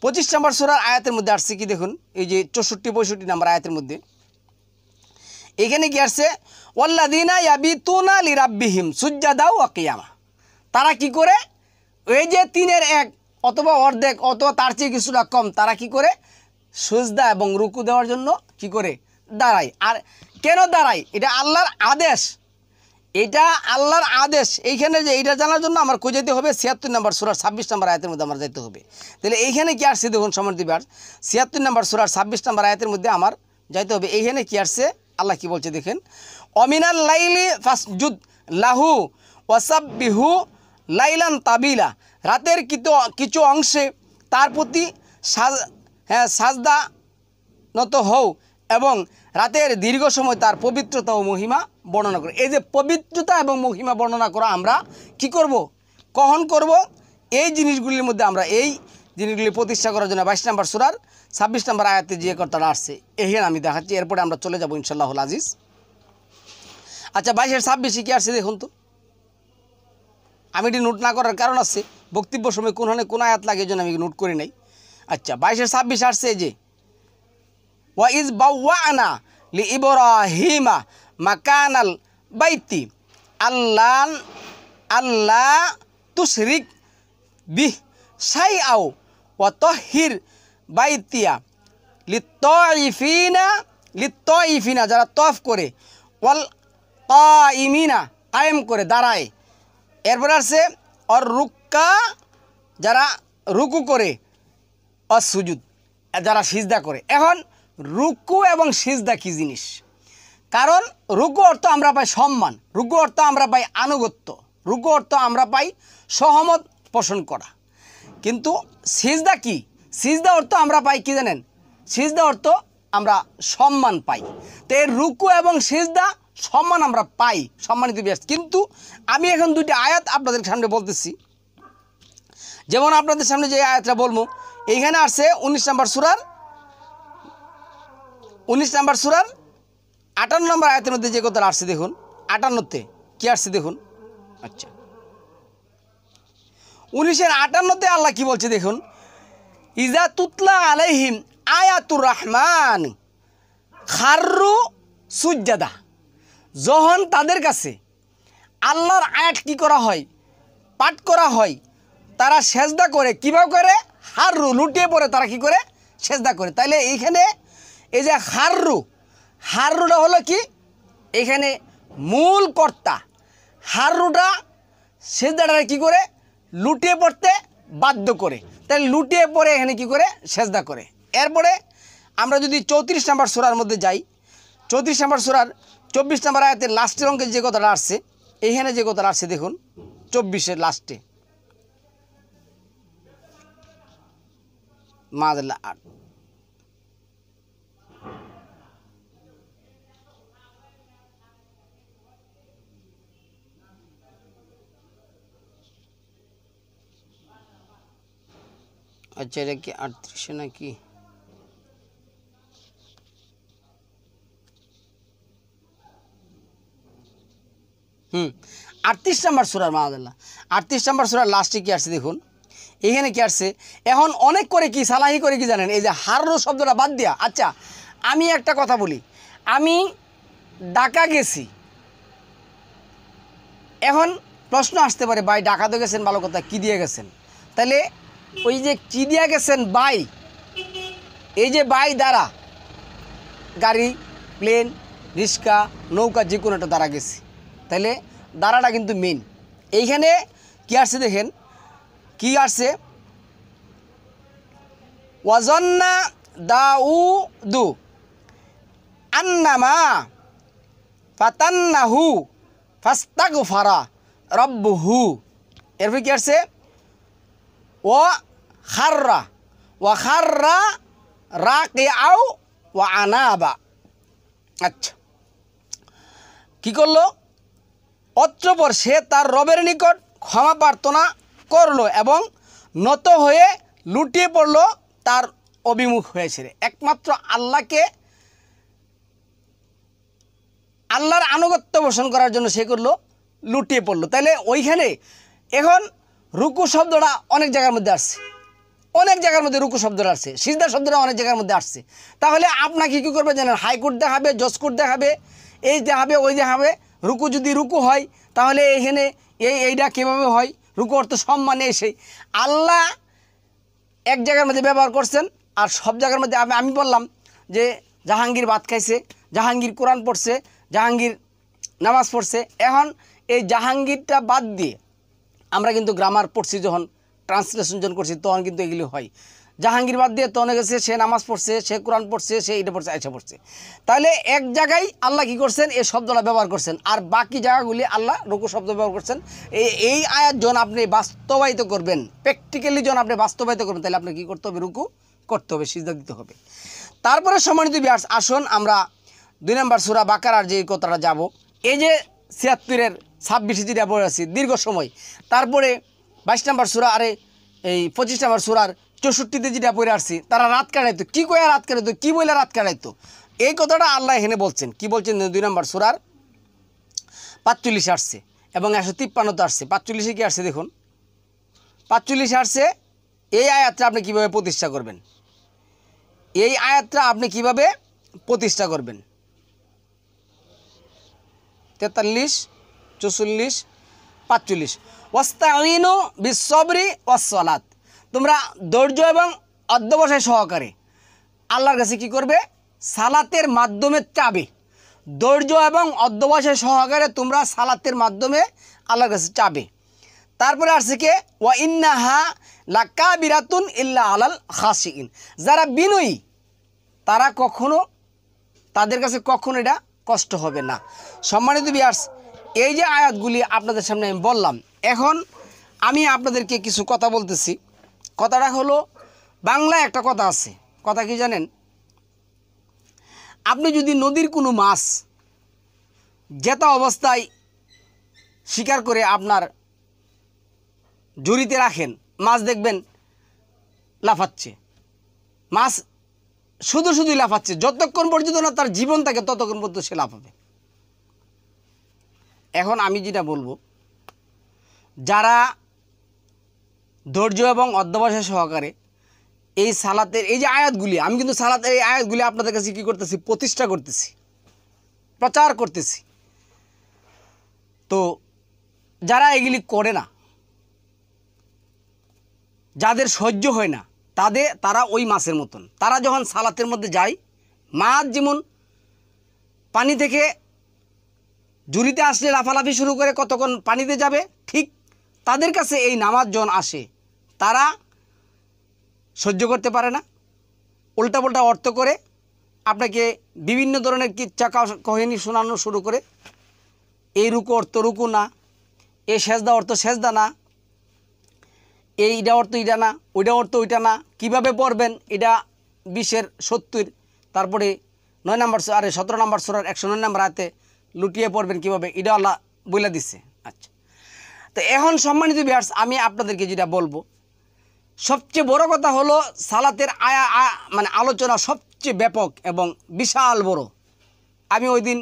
25 নম্বর সূরার আয়াতের মধ্যে আসছে কি দেখুন, এই যে 64-65 নম্বর আয়াতের মধ্যে এখানে কি আসছে, ওয়াল্লাযীনা ইয়াবিতুনা লিরাব্বিহিম সুজদাও ওয়া কিয়ামা। তারা কি করে, এই যে 3-1 অথবা অর্ধেক অথবা তার চেয়ে কিছুটা কম, তারা কি করে সিজদা এবং রুকু দেওয়ার জন্য কি করে দাঁড়ায়। আর কেন দাঁড়ায়, এটা আল্লাহর আদেশ, এটা আল্লাহর আদেশ। এইখানে যে এইটা জানার জন্য আমার কই যেতে হবে 76 নম্বর সূরার 26 নম্বর আয়াতের মধ্যে আমার যেতে হবে। তাহলে এইখানে কি আসছে দেখুন সম্মানিত ভাই, 76 নম্বর সূরার 26 নম্বর আয়াতের মধ্যে আমার যাইতে হবে। এইখানে কি আসছে, আল্লাহ কি বলছে দেখেন, অমিনাল লাইলি ফাসজুদ লাহু ওয়াসাব্বিহু লাইলান তাবিলা। রাতের কিছু অংশে তার প্রতি সাজদা নত হও এবং রাতের দীর্ঘ সময় তার পবিত্রতা ও মহিমা বর্ণনা করো। এই যে পবিত্রতা এবং মহিমা বর্ণনা করা আমরা কি করব, কখন করব, এই জিনিসগুলির মধ্যে আমরা এই জিনিসগুলি প্রতিষ্ঠা করার জন্য 22 নম্বর সূরার 26 নম্বর আয়াতে যে কথাটা আসছে এখানে আমি দেখাচ্ছি, এরপরে আমরা চলে যাব ইনশাআল্লাহুল আজিজ। আচ্ছা 22-26 কি আসছে দেখুন তো, আমি এটি নোট না করার কারণ আছে, বক্তব্য সময় কোন আয়াত লাগে জন্য আমি নোট করি নাই। আচ্ছা 22-26 আসছে যে ওয়া ইজ বাওয়ানা লি ইব্রাহিমা মাকানাল বাইতি আল্লাহ তুশরিক বিহ শাইআও ওয়া তাহির বাইতিয়া লিত্তাইফিনা যারা তওয়াফ করে, ওয়াল কাইমিনা কায়েম করে দাঁড়ায়। এরপর আছে আর রুক্কা যারা রুকু করে, অসুজুদ যারা সিজদা করে। এখন রুকু এবং সিজদা কি জিনিস, কারণ রুকু অর্থ আমরা পাই সম্মান, রুকু অর্থ আমরা পাই আনুগত্য, রুকু অর্থ আমরা পাই সহমত পোষণ করা। কিন্তু সিজদা কি, সিজদা অর্থ আমরা পাই কি জানেন, সিজদা অর্থ আমরা সম্মান পাই। তো এর রুকু এবং সিজদা সম্মান আমরা পাই, সম্মানিত ব্যক্তি। কিন্তু আমি এখন দুইটা আয়াত আপনাদের সামনে বলতেছি, যেমন আপনাদের সামনে যে আয়াতটা বলবো এইখানে আসছে 19 নম্বর সূরার 58 নম্বর আয়াতের মধ্যে যে কথাটা আসছে দেখুন, 58-তে কি আসছে দেখুন। আচ্ছা 19-58-তে আল্লাহ কি বলছে দেখুন, ইজা তুতলা আলাইহিম আয়াতুর রহমান খাররু সুজ্জাদা। যখন তাদের কাছে আল্লাহর আয়াত কি করা হয়, পাঠ করা হয়, তারা সেজদা করে। কিভাবে করে, হাররু লুটিয়ে পড়ে তারা কি করে সেজদা করে। তাইলে এইখানে এই যে হাররুটা হলো কি, এখানে মূল কর্তা। হাররুটা সেজদাটা কি করে, লুটিয়ে পড়তে বাধ্য করে। তাহলে লুটিয়ে পড়ে এখানে কি করে সেজদা করে। এরপরে আমরা যদি 34 নম্বর সূরার মধ্যে যাই, 34 নম্বর সূরার 24 নম্বর আয়াতের লাস্টের অঙ্কে যে কথাটা আসছে, এইখানে যে কথাটা আসছে দেখুন 24-এর লাস্টে, মাযআল্লাহ 8। আচ্ছা এটা কি 38 নাকি, 38 নম্বর সূরার মাযআল্লাহ 38 নম্বর সূরার লাস্টে কি আসছে দেখুন, এখানে কি আসছে। এখন অনেক করে কি সালাহি করে কি জানেন, এই যে হাররু শব্দটা বাদ দিয়া। আচ্ছা আমি একটা কথা বলি, আমি ঢাকা গেছি, এখন প্রশ্ন আসতে পারে ভাই ঢাকা তো গেছেন ভালো কথা, কি দিয়ে গেছেন, তাহলে ওই যে কি দিয়ে গেছেন বাই, এই যে বাই দ্বারা গাড়ি, প্লেন, রিক্সা, নৌকা যে কোনো একটা দ্বারা গেছি, তাহলে দ্বারাটা কিন্তু মেন। এইখানে কি আসছে দেখেন, কি আসছে, ওয়াজন্না দাউদু আন্নামা ফাতান্নাহু ফাস্তাগফারা রব্বুহু। এরপর কি আসছে, ওয়া খাররা রাকিআও ওয়া আনাবা। আচ্ছা কি করলো, অতঃপর সে তার রবের নিকট ক্ষমা প্রার্থনা করলো এবং নত হয়ে লুটিয়ে পড়লো, তার অভিমুখ হয়েছে। একমাত্র আল্লাহকে, আল্লাহর আনুগত্য পোষণ করার জন্য সে করলো লুটিয়ে পড়লো। তাহলে ওইখানে এখন রুকু শব্দটা অনেক জায়গার মধ্যে আসছে, অনেক জায়গার মধ্যে রুকু শব্দটা আসছে, সিজদা শব্দটা অনেক জায়গার মধ্যে আসছে। তাহলে আপনাকে কী করবে জানেন? হাইকোর্ট দেখাবে, জজকোর্ট দেখাবে, এই দেখাবে, ওই দেখাবে। রুকু যদি রুকু হয় তাহলে এখানে এইটা কীভাবে হয়? রুকু অর্থ সম্মানে সেই আল্লাহ এক জায়গার মধ্যে ব্যবহার করছেন, আর সব জায়গার মধ্যে আমি বললাম যে জাহাঙ্গীর ভাত খাইছে, জাহাঙ্গীর কোরআন পড়ছে, জাহাঙ্গীর নামাজ পড়ছে। এখন এই জাহাঙ্গীরটা বাদ দিয়ে আমরা কিন্তু গ্রামার পড়ছি, যখন ট্রান্সলেশন যখন করছি তখন কিন্তু এগুলি হয়। জাহাঙ্গীর বাদ দিয়ে তখন গেছে সে নামাজ পড়ছে, সে কোরআন পড়ছে, সে এটা পড়ছে, আয়সা পড়ছে। তাহলে এক জায়গায় আল্লাহ কী করছেন? এই শব্দটা ব্যবহার করছেন, আর বাকি জায়গাগুলি আল্লাহ রুকু শব্দ ব্যবহার করছেন। এই আয়াত যখন আপনি বাস্তবায়িত করবেন, প্র্যাকটিক্যালি যখন আপনি বাস্তবায়িত করবেন, তাহলে আপনার কী করতে হবে? রুকু করতে হবে, সিজদা দিতে হবে। তারপরে সম্মানিত ভিউয়ার্স, আসুন আমরা 2 নম্বর সূরা বাকারার যে কথাটা যাব। এই যে 76-এর 26 যেটা পড়ে আছি দীর্ঘ সময়, তারপরে 22 নম্বর সূরা, আরে এই 25 নম্বর সূরার 64-তে যেটা পড়ে আসছি, তারা রাত কাটাইতো, কী কয়ে রাত কাটাইতো, কী বলে রাত কাটাইতো, এই কথাটা আল্লাহ এখানে বলছেন। কি বলছেন? 2 নম্বর সূরার 45 আসছে এবং 153 আসছে। 45-এ কী আসছে দেখুন, 45 আসছে। এই আয়াতটা আপনি কীভাবে প্রতিষ্ঠা করবেন? এই আয়াতটা আপনি কিভাবে প্রতিষ্ঠা করবেন? 43, 44, 45 ওয়াস্তাঈনু বিস-সবরি ওয়াস-সালাত, তোমরা ধৈর্য এবং অধ্যবসায় সহকারে আল্লাহর কাছে কি করবে? সালাতের মাধ্যমে চাবে। ধৈর্য এবং অধ্যবসায় সহকারে তোমরা সালাতের মাধ্যমে আল্লাহর কাছে চাবে। তারপরে আসছে কি? ওয়া ইন্নাহা লাকাবিরাতুন ইল্লা আলাল খাশিইন, যারা বিনয়ী তারা তাদের কাছে কখনো এটা কষ্ট হবে না। সম্মানিত ভিউয়ার্স, এই যে আয়াতগুলি আপনাদের সামনে আমি বললাম, এখন আমি আপনাদেরকে কিছু কথা বলতেছি। কথাটা হলো, বাংলায় একটা কথা আছে, কথা কি জানেন? আপনি যদি নদীর কোনো মাছ জেতা অবস্থায় শিকার করে আপনার ঝুড়িতে রাখেন, মাছ দেখবেন লাফাচ্ছে, মাছ শুধুই লাফাচ্ছে, যতক্ষণ পর্যন্ত না তার জীবন থাকে ততক্ষণ পর্যন্ত সে লাফাবে। এখন আমি যেটা বলবো, যারা ধৈর্য এবং অধ্যবসায় সহকারে এই সালাতের এই যে আয়াতগুলি, আমি কিন্তু সালাতের এই আয়াতগুলি আপনাদের কাছে কী করতেছি? প্রতিষ্ঠা করতেছি, প্রচার করতেছি। তো যারা এগুলি করে না, যাদের সহ্য হয় না, তারা ওই মাছের মতন। তারা যখন সালাতের মধ্যে যায়, মাছ যেমন পানি থেকে ঝুড়িতে আসলে লাফালাফি শুরু করে কতক্ষণ পানিতে যাবে, ঠিক তাদের কাছে এই নামাজ যখন আসে তারা সহ্য করতে পারে না, উল্টাপাল্টা অর্থ করে আপনাকে বিভিন্ন ধরনের কিচ্ছা কাহিনী শোনানো শুরু করে। এই রুকু অর্থ রুকু না, এই সেজদা অর্থ সেজদা না, এইটা অর্থ এটা না, ওইটা অর্থ ওইটা না, কীভাবে পড়বেন এটা 20-এর 70, তারপরে 9 নম্বর আরে 17 নম্বর সূরার 109 নম্বর আয়াতে লুটিয়ে পড়বেন কীভাবে, এটা আল্লাহ বলে দিচ্ছে। আচ্ছা, তো এখন সম্মানিত ভিউয়ার্স, আমি আপনাদেরকে যেটা বলবো, সবচেয়ে বড় কথা হলো সালাতের মানে আলোচনা সবচেয়ে ব্যাপক এবং বিশাল বড়। আমি ওই দিন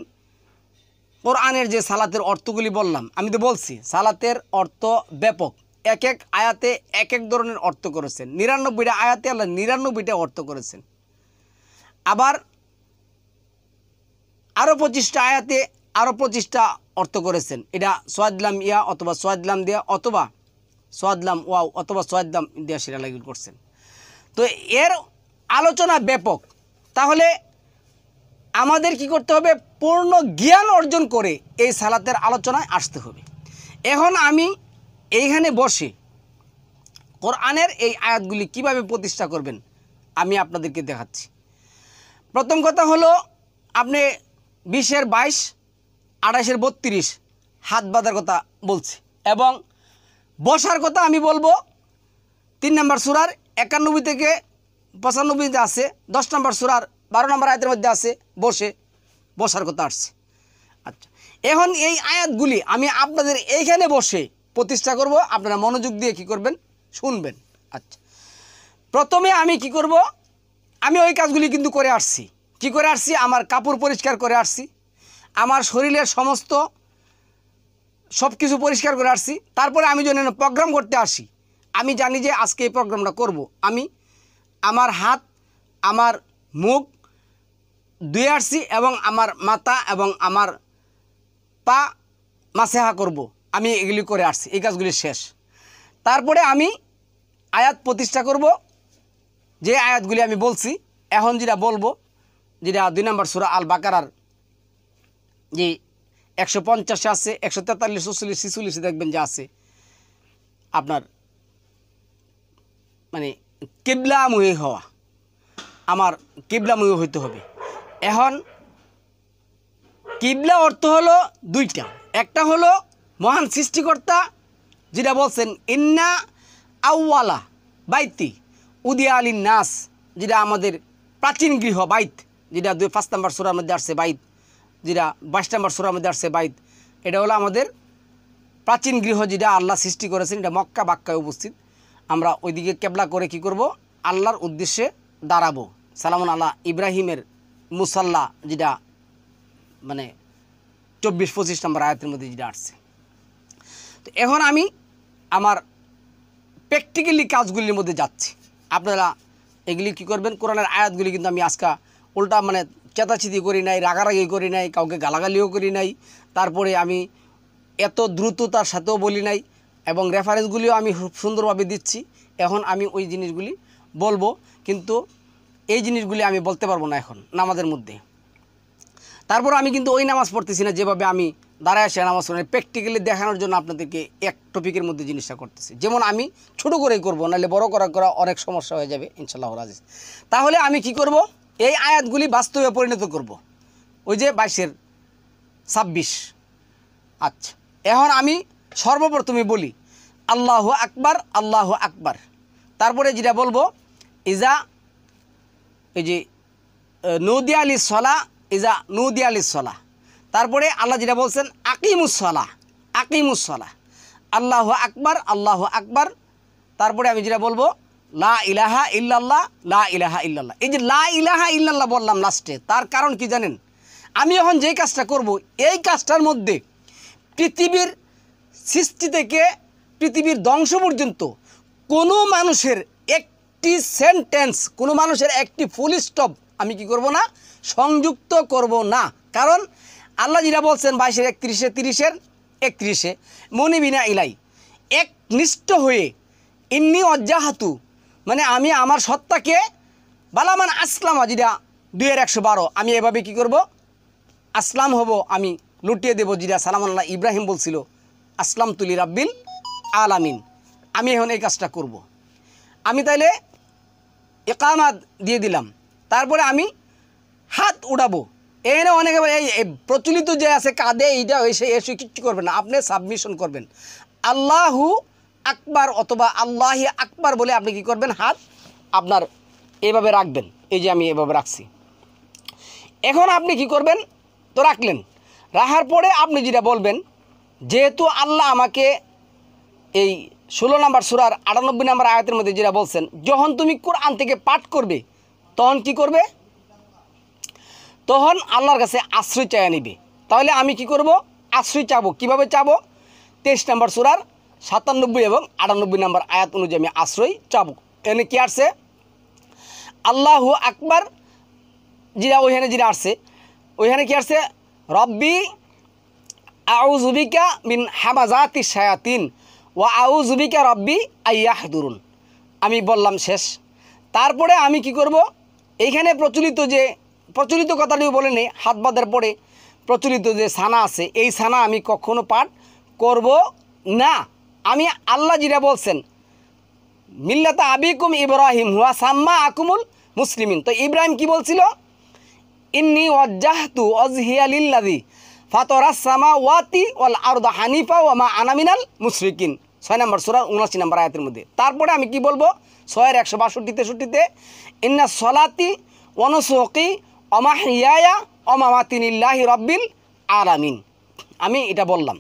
কোরআনের যে সালাতের অর্থগুলি বললাম, আমি তো বলছি সালাতের অর্থ ব্যাপক, এক এক আয়াতে এক এক ধরনের অর্থ করেছেন। 99টা আয়াতে আল্লাহ 99টা অর্থ করেছেন। আবার আরও 25টা আয়াতে আরও 25টা অর্থ করেছেন। এটা সোয়াদলাম ইয়া অথবা সোয়াদলাম দিয়া অথবা সোয়াদলাম ওয়াও অথবা সোয়াদলাম দিয়া সেটা লাগিয়ে করছেন। তো এর আলোচনা ব্যাপক। তাহলে আমাদের কি করতে হবে? পূর্ণ জ্ঞান অর্জন করে এই সালাতের আলোচনায় আসতে হবে। এখন আমি এইখানে বসে কোরআনের এই আয়াতগুলি কিভাবে প্রতিষ্ঠা করবেন আমি আপনাদেরকে দেখাচ্ছি। প্রথম কথা হলো, আপনি 20-এর 22, 28-এর 32 হাত বাঁধার কথা বলছি, এবং বসার কথা আমি বলবো 3 নম্বর সূরার 91 থেকে 95 আছে, 10 নম্বর সূরার 12 নম্বর আয়াতের মধ্যে আছে বসার কথা আসছে। আচ্ছা, এখন এই আয়াতগুলি আমি আপনাদের এইখানে বসে প্রতিষ্ঠা করব, আপনারা মনোযোগ দিয়ে কি করবেন? শুনবেন। আচ্ছা, প্রথমে আমি কি করব? আমি ওই কাজগুলি কিন্তু করে আসছি। কি করে আসছি? আমার কাপড় পরিষ্কার করে আসছি, আমার শরীরের সমস্ত সব কিছু পরিষ্কার করে আসছি। তারপরে আমি যখন প্রোগ্রাম করতে আসি, আমি জানি যে আজকে এই প্রোগ্রামটা করব, আমি আমার হাত আমার মুখ ধুয়ে আসছি এবং আমার মাথা এবং আমার পা মাসেহা করব, আমি এগুলি করে আসছি, এই কাজগুলি শেষ। তারপরে আমি আয়াত প্রতিষ্ঠা করব, যে আয়াতগুলি আমি বলছি এখন যেটা বলবো, যেটা 2 নম্বর সূরা আল বাকারার যে 150 আছে, 143, 44, 46 দেখবেন যে আছে আপনার মানে কিবলামুখী হওয়া, আমার কিবলামুখী হইতে হবে। এখন কিবলা অর্থ হলো দুইটা, একটা হলো মহান সৃষ্টিকর্তা যেটা বলছেন ইন্না আউওয়ালা বাইতি উদিয়া আলিন নাস, যেটা আমাদের প্রাচীন গৃহ বাইত, যেটা 5 নম্বর সূরার মধ্যে আসছে বাইত, যেটা 22 নম্বর সূরার মধ্যে আসছে বাইত, এটা হলো আমাদের প্রাচীন গৃহ যেটা আল্লাহ সৃষ্টি করেছেন, এটা মক্কা বাক্কায় উপস্থিত। আমরা ওইদিকে কেবলা করে কি করব, আল্লাহর উদ্দেশ্যে দাঁড়াবো। সালামুন আল্লাহ ইব্রাহিমের মুসাল্লা, যেটা মানে 24-25 নম্বর আয়াতের মধ্যে যেটা আসছে। তো এখন আমি আমার প্র্যাকটিক্যালি কাজগুলির মধ্যে যাচ্ছি। আপনারা এগুলি কি করবেন, কোরআনের আয়াতগুলি কিন্তু আমি আজকে উল্টা মানে চেতাচিতি করি নাই, রাগারাগি করি নাই, কাউকে গালাগালিও করি নাই, তারপরে আমি এত দ্রুততার সাথেও বলি নাই, এবং রেফারেন্সগুলিও আমি খুব সুন্দরভাবে দিচ্ছি। এখন আমি ওই জিনিসগুলি বলবো, কিন্তু এই জিনিসগুলি আমি বলতে পারবো না এখন নামাজের মধ্যে। তারপর আমি কিন্তু ওই নামাজ পড়তেছি না যেভাবে আমি দাঁড়ায় আসে নামাজ পড়ি, প্র্যাকটিক্যালি দেখানোর জন্য আপনাদেরকে এক টপিকের মধ্যে জিনিসটা করতেছি। যেমন আমি ছোটো করেই করবো, নাহলে বড় করা অনেক সমস্যা হয়ে যাবে ইনশাআল্লাহ আজিজ। তাহলে আমি কি করব, এই আয়াতগুলি বাস্তবে পরিণত করব, ওই যে 22-26। আচ্ছা, এখন আমি সর্বপ্রথমে বলি আল্লাহু আকবার, আল্লাহু আকবার। তারপরে যেটা বলবো ইজা, এই যে নুদিয়া লিস সলা, ইজা নুদিয়া লিস সলা। তারপরে আল্লাহ যেটা বলছেন আকিমুস সলা, আকিমুস সলা, আল্লাহু আকবার, আল্লাহু আকবার। তারপরে আমি যেটা বলবো লা ইলাহা ইল্লাল্লাহ, লা ইলাহা ইল্লাল্লাহ। এই যে লা ইলাহা ইল্লাল্লাহ বললাম লাস্টে, তার কারণ কি জানেন? আমি এখন যেই কাজটা করব, এই কাজটার মধ্যে পৃথিবীর সৃষ্টি থেকে পৃথিবীর ধ্বংস পর্যন্ত কোনো মানুষের একটি সেন্টেন্স, কোনো মানুষের একটি ফুল স্টপ আমি কি করব না, সংযুক্ত করব না। কারণ আল্লাহ যেটা বলছেন 22-31, 30-31 মনিবিনা ইলাই, একনিষ্ঠ হয়ে ইন্নি অজ্জাহাতু, মানে আমি আমার সত্তাকে বালামান আসলামা, যেটা 2-112 আমি এভাবে কি করব, আসলাম হব, আমি লুটিয়ে দেব, যেটা সালামুল্লাহ ইব্রাহিম বলছিল আসলাম তুলি রাব্বিল আলামিন। আমি এখন এই কাজটা করব। আমি তাইলে ইকামাত দিয়ে দিলাম, তারপরে আমি হাত উঠাবো। এখানে অনেকে এই প্রচলিত যে আছে কাঁধে এইটা এসে কিচ্ছু করবেন না, আপনি সাবমিশন করবেন আল্লাহু আকবার অথবা আল্লাহি আকবার বলে আপনি কি করবেন, হাত আপনার এভাবে রাখবেন। এই যে আমি এভাবে রাখছি। এখন আপনি কি করবেন, তো রাখলেন, রাখার পরে আপনি যেটা বলবেন, যেহেতু আল্লাহ আমাকে এই 16 নম্বর সূরার 98 নম্বর আয়াতের মধ্যে যেটা বলছেন, যখন তুমি কোরআন থেকে পাঠ করবে তখন কি করবে, তখন আল্লাহর কাছে আশ্রয় চাইয়া নিবে। তাহলে আমি কি করব, আশ্রয় চাবো। কিভাবে চাবো? 23 নম্বর সূরার 97 এবং 98 নম্বর আয়াত অনুযায়ী আমি আশ্রয় চাবো। এখানে কি আসছে, আল্লাহু আকবার, যেটা ওইখানে যেটা আসছে, ওইখানে কি আসছে, রব্বি আউযু বিকা মিন হামাযাতি শায়াতিন ওয়া আউযু বিকা রব্বি আইয়াহদুরুন। আমি বললাম শেষ। তারপরে আমি কি করব, এইখানে প্রচলিত কথাটিও বলে নেই, হাত বাঁধার পরে প্রচলিত যে সানা আছে, এই সানা আমি কখনো পাঠ করব না। আমি আল্লাহ যেটা বলছেন মিল্লাতা আবিকুম ইব্রাহিম হুয়া সাম্মা আকুমুল মুসলিমিন, তো ইব্রাহিম কি বলছিল, ইন্নি ওয়াজ্জাহতু ওয়াজহিয়া লিল্লাযী ফাতারাস সামাওয়াতি ওয়াল আরদা হানিফা ওয়া মা আনা মিনাল মুশরিকিন, 6 নম্বর সূরা 79 নম্বর আয়াতের মধ্যে। তারপরে আমি কি বলবো, 6-162-63 ইন্না সলাতি ওয়া নুসুকি ওয়া মাহইয়ায়া ওয়া মামাতি লিল্লাহি রাব্বিল আলামিন। আমি এটা বললাম।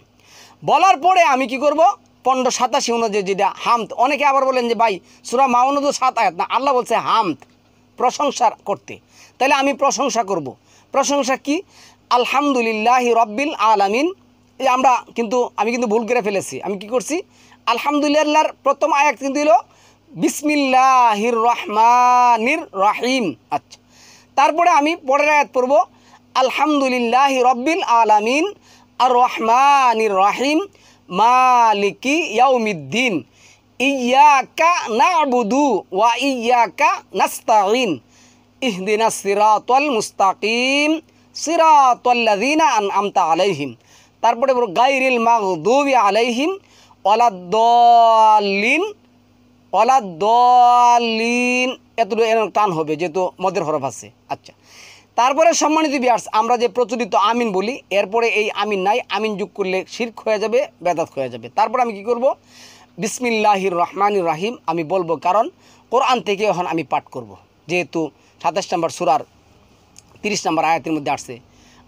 বলার পরে আমি কি করব, 15-87 অনুযায়ী যেটা হামদ। অনেকে আবার বলেন যে ভাই সূরা মাউন তো 7 আয়াত না, আল্লাহ বলছে হামদ, প্রশংসা করতে। তাহলে আমি প্রশংসা করব। প্রশংসা কি, আলহামদুলিল্লাহি রাব্বিল আলামিন এই আমরা কিন্তু আমি কিন্তু ভুল করে ফেলেছি। আমি কি করছি, আলহামদুলিল্লাহর প্রথম আয়াত কিন্তু হলো বিসমিল্লাহির রহমানির রহিম। আচ্ছা, তারপরে আমি পরের আয়াত পড়ব আলহামদুলিল্লাহি রব্বিল আলামিন আর রহমানির রহিম মালিকি ইয়াউমিদ্দিন ইয়্যাকা না'বুদু ওয়া ইয়্যাকা নাস্তাঈন ইহদিনাস সিরাতাল মুস্তাকিম সিরাতাল্লাযীনা আন'আমতা আলাইহিম। তারপরে গায়রিল মাগদুবি আলাইহিম ওয়ালাদ-দাল্লিন এতটুকু টান হবে যেহেতু মদের হরফ আছে। আচ্ছা, তারপরে সম্মানিত ভিউয়ার্স, আমরা যে প্রচলিত আমিন বলি, এরপরে এই আমিন নাই, আমিন যোগ করলে শিরক হয়ে যাবে, বেদাত হয়ে যাবে। তারপর আমি কি করব, বিসমিল্লাহির রহমানির রহিম আমি বলবো, কারণ কোরআন থেকে এখন আমি পাঠ করব, যেহেতু 27 নম্বর সূরার 30 নম্বর আয়াতের মধ্যে আসছে।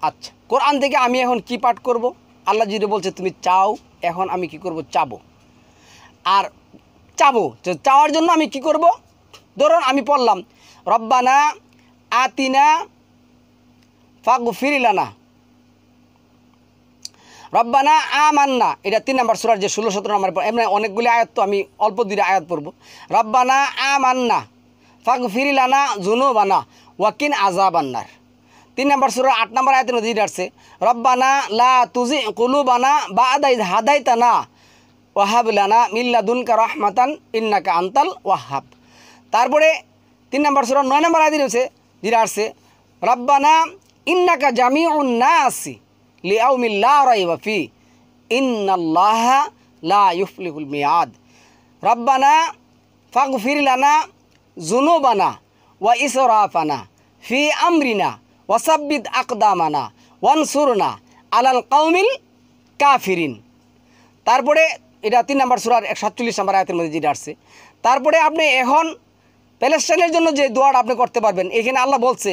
আচ্ছা, কোরআন থেকে আমি এখন কি পাঠ করব, আল্লাহ যদি বলছে তুমি চাও, এখন আমি কি করব, চাবো। আর চাবো, চাওয়ার জন্য আমি কি করব, ধরুন আমি পড়লাম রব্বানা আতিনা ফাগফির লানা, রব্বানা আমান্না, এটা 3 নম্বর সূরার যে 16-17 নম্বর, এমনি অনেকগুলি আয়াত, তো আমি অল্প দুইটা আয়াত পড়ব। রব্বানা আমান্না ফাগফির লানা যুনুবানা ওয়াকিন আযাবান্নার। 3 নম্বর সূরার 8 নম্বর আয়াতের মধ্যে যেটা আছে রব্বানা লা তুজি কুলুবানা বা'দা ইয হাদাইতানা ওয়াহাব লানা মিন লাদুনকা রাহমাতান ইন্নাকা আনতাল ওয়াহ্হাব। তারপরে 3 নম্বর সূরার 9 নম্বর আয়াতে আছে যেটা আছে রব্বানা ইন্নাকা জামিউন নাসি লিয়াউমিল লা রাইবা ফি ইন্নাল্লাহা লা ইউফলিহুল মিয়াদ। রব্বানা ফাগফির লানা যুনুবানা ওয়া ইসরাফানা ফি আমরিনা ওয়াসাব্বিত আকদামানা ওয়ানসুরনা আলাল কওমিল কাফিরিন। তারপরে এটা 3 নম্বর সূরার 147 নম্বর আয়াতের মধ্যে যেটা আসছে। তারপরে আপনি এখন প্যালেস্টাইনের জন্য যে দোয়াটা আপনি করতে পারবেন, এখানে আল্লাহ বলছে,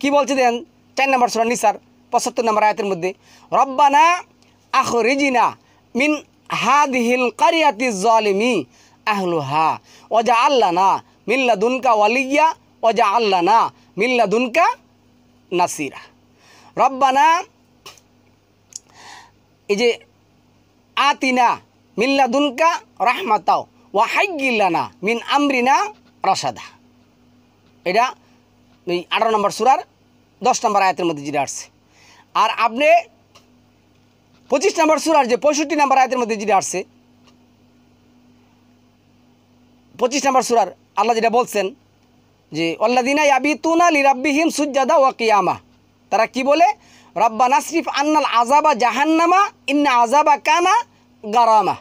কি বলছে দেন, 4 নম্বর সূরা নিসার 75 নম্বর আয়াতের মধ্যে রব্বানা আখরিজিনা মিন হাদিহিল কারিয়াতিজ জালিমি আহলুহা ওয়াজআল লানা মিন লাদুনকা ওয়ালিয়্যা ওয়াজআল লানা মিন লাদুনকা নাসিরা। রব্বানা, এই যে আতিনা মিন লাদুনকা রাহমাতাও ওয়া হাইয়্যি লানা মিন আমরিনা রাশাদা, এটা 18 নম্বর সূরার 10 নম্বর আয়াতের মধ্যে যেটা আসছে। আর আপনি 25 নম্বর সূরার যে 65 নম্বর আয়াতের মধ্যে যেটা আসছে, 25 নম্বর সূরার আল্লাহ যেটা বলছেন যে আল্লাযীনা ইয়াবিতুনা লিরাব্বিহিম সুজদাদা ওয়া কিয়ামা, তারা কি বলে, রব্বানা আসরিফ আন্নাল আযাবা জাহান্নামা ইন্না আযাবা কানা গারামা,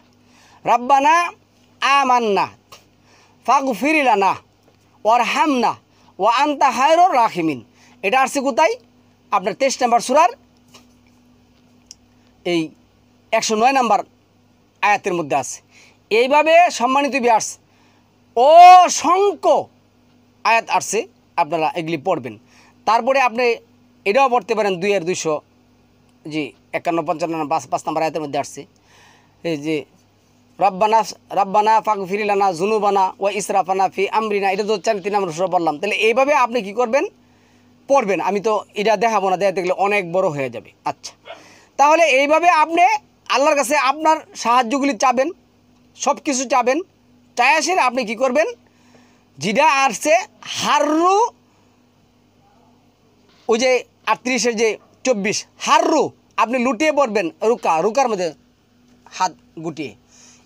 রব্বানা আমান্না ফাগফির লানা ওয়ারহামনা ওয়া আনতা খায়রুর রাহিমিন। এটা আসছে কোথায়, আপনার 23 নম্বর সূরার এই 109 নম্বর আয়াতের মধ্যে আছে। এইভাবে সম্মানিত ভিউয়ার্স অসংখ্য আয়াত আসছে, আপনারা এগুলি পড়বেন। তারপরে আপনি এটাও পড়তে পারেন 2 জি 51, 55, 5 নম্বর আয়াতের মধ্যে আসছে এই যে রব্বানা ফাগফির লানা যুনুবানা ওয়া ইসরাফানা ফি আমরিনা, এটা তো 3 নম্বর সূরা বললাম। তাহলে এইভাবে আপনি কি করবেন, পড়বেন। আমি তো এটা দেখাবো না, দেখাতে গেলে অনেক বড় হয়ে যাবে। আচ্ছা, তাহলে এইভাবে আপনি আল্লাহর কাছে আপনার সাহায্যগুলি চাবেন, সব কিছু চাবেন, চাই আসেন আপনি কি করবেন, যেটা আসছে হাররু, ওই যে 38-এর যে 24 হাররু, আপনি লুটিয়ে পড়বেন, রুকার মধ্যে হাত গুটিয়ে,